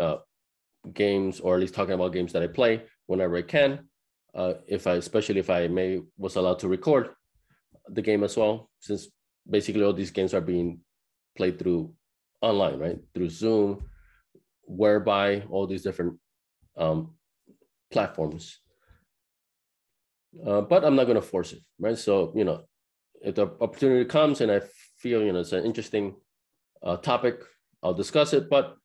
games, or at least talking about games that I play whenever I can. Especially if I was allowed to record the game as well, since basically all these games are being played through online, right? Through Zoom, whereby all these different platforms. But I'm not going to force it, right? So, if the opportunity comes and I feel, it's an interesting topic, I'll discuss it. But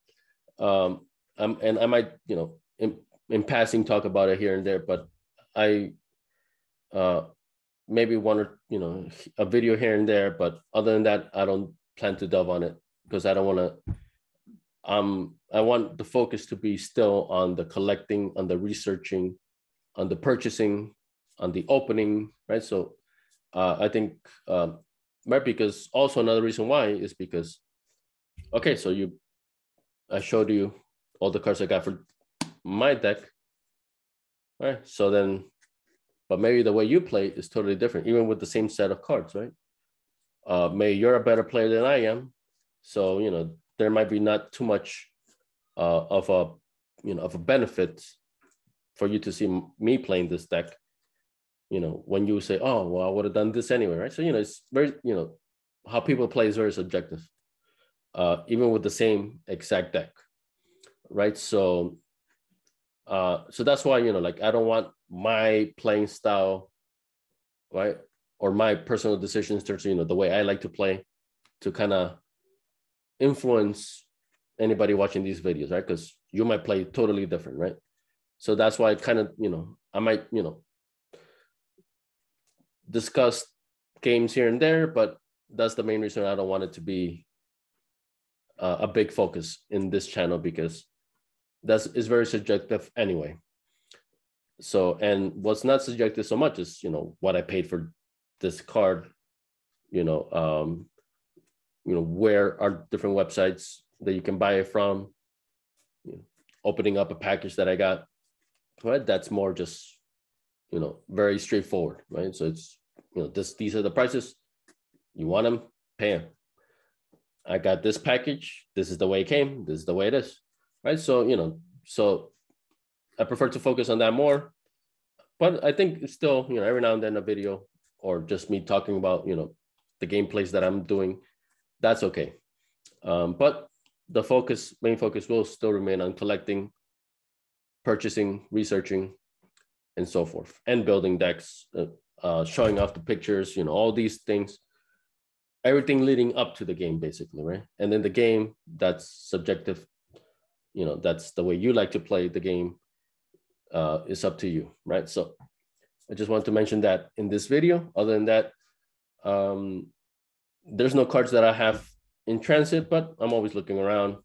and I might, in passing talk about it here and there. But I maybe one or a video here and there. But other than that, I don't plan to delve on it because I don't want to. I want the focus to be still on the collecting, on the researching, on the purchasing, on the opening, right? So I think, right, because also another reason why is because, okay, so I showed you all the cards I got for my deck, right? So then, but maybe the way you play is totally different, even with the same set of cards, right? Maybe you're a better player than I am. So, there might be not too much of a benefit for you to see me playing this deck, when you say, oh, well, I would have done this anyway, right? So, it's very, how people play is very subjective, even with the same exact deck, right? So, so that's why, like, I don't want my playing style, right? Or my personal decisions in terms of, the way I like to play to kind of influence anybody watching these videos, right? Because you might play totally different, right? So that's why I kind of, I might, discuss games here and there, but that's the main reason I don't want it to be a big focus in this channel, because is very subjective anyway. So, and what's not subjective so much is, what I paid for this card, where are different websites that you can buy it from, opening up a package that I got, right? That's more just, very straightforward, right? So it's, these are the prices. You want them, pay them. I got this package. This is the way it came. This is the way it is, right? So, so I prefer to focus on that more. But I think it's still, every now and then a video or just me talking about, the gameplays that I'm doing, that's okay. But the main focus will still remain on collecting, purchasing, researching, and so forth, and building decks, showing off the pictures, all these things, everything leading up to the game, basically, right? And then the game, that's subjective, that's the way you like to play the game, is up to you, right? So I just want to mention that in this video. Other than that, there's no cards that I have in transit, but I'm always looking around.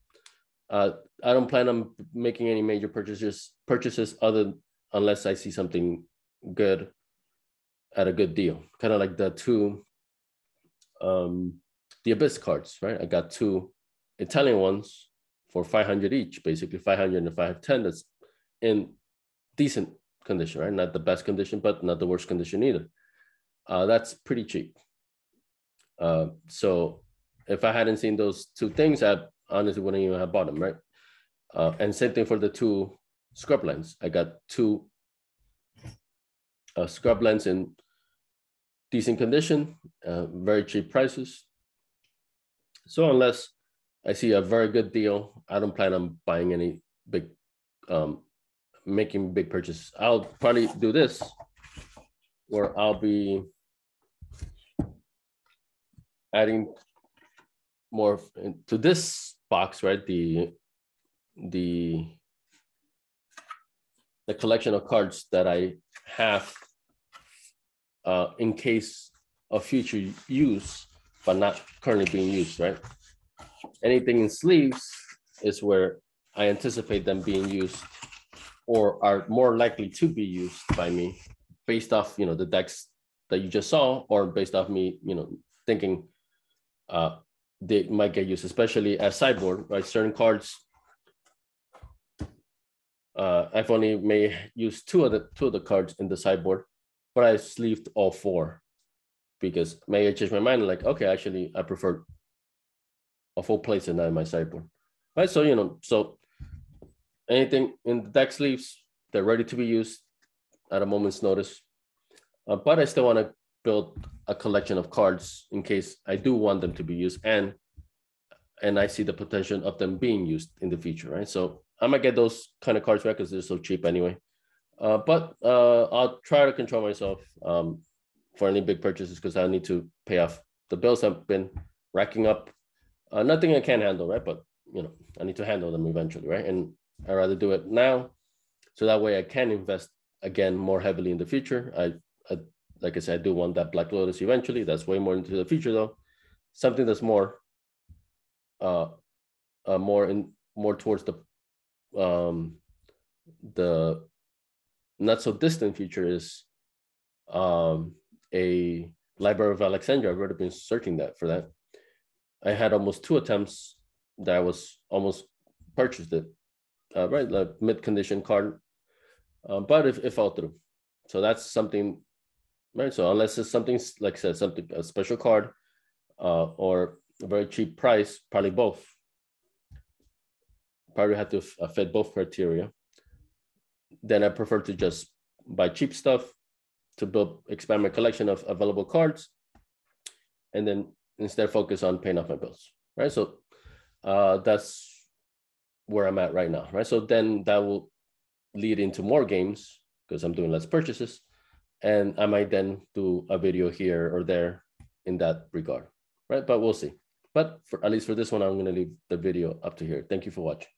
I don't plan on making any major purchases unless I see something good at a good deal. Kind of like the two, the Abyss cards, right? I got two Italian ones for 500 each, basically 500 and 510. That's in decent condition, right? Not the best condition, but not the worst condition either. That's pretty cheap. So if I hadn't seen those two things, I honestly wouldn't even have bought them, right? And same thing for the two scrublands. I got two scrublands in decent condition, very cheap prices. So unless I see a very good deal, I don't plan on buying any big, making big purchases. I'll probably do this, where I'll be adding more to this box, right? The collection of cards that I have in case of future use, but not currently being used, right? Anything in sleeves is where I anticipate them being used or are more likely to be used by me based off, the decks that you just saw, or based off me, thinking they might get used, especially as sideboard, right? Certain cards, I've only may use two of the cards in the sideboard, but I sleeved all four because may I change my mind, like, okay, actually I prefer a full place and not in my sideboard, right? So, so anything in the deck sleeves, they're ready to be used at a moment's notice. But I still want to build a collection of cards in case I do want them to be used, and I see the potential of them being used in the future, right? So I might get those kind of cards back because they're so cheap anyway. But I'll try to control myself for any big purchases because I need to pay off the bills I've been racking up. Nothing I can't handle, right? But I need to handle them eventually, right? And I'd rather do it now, so that way I can invest again more heavily in the future. I like I said, I do want that Black Lotus eventually. That's way more into the future though. Something that's more more towards the not so distant future is a Library of Alexandria. I've already been searching for that. I had almost 2 attempts that I was almost purchased it, right? Like mid-condition card, but it fell through. So that's something, right? So unless it's something, like I said, a special card or a very cheap price, probably both. Probably have to fit both criteria. Then I prefer to just buy cheap stuff to expand my collection of available cards, and then instead focus on paying off my bills, right? So that's where I'm at right now, right? So then that will lead into more games because I'm doing less purchases, and I might then do a video here or there in that regard, right? But we'll see. But at least for this one, I'm going to leave the video up to here. Thank you for watching.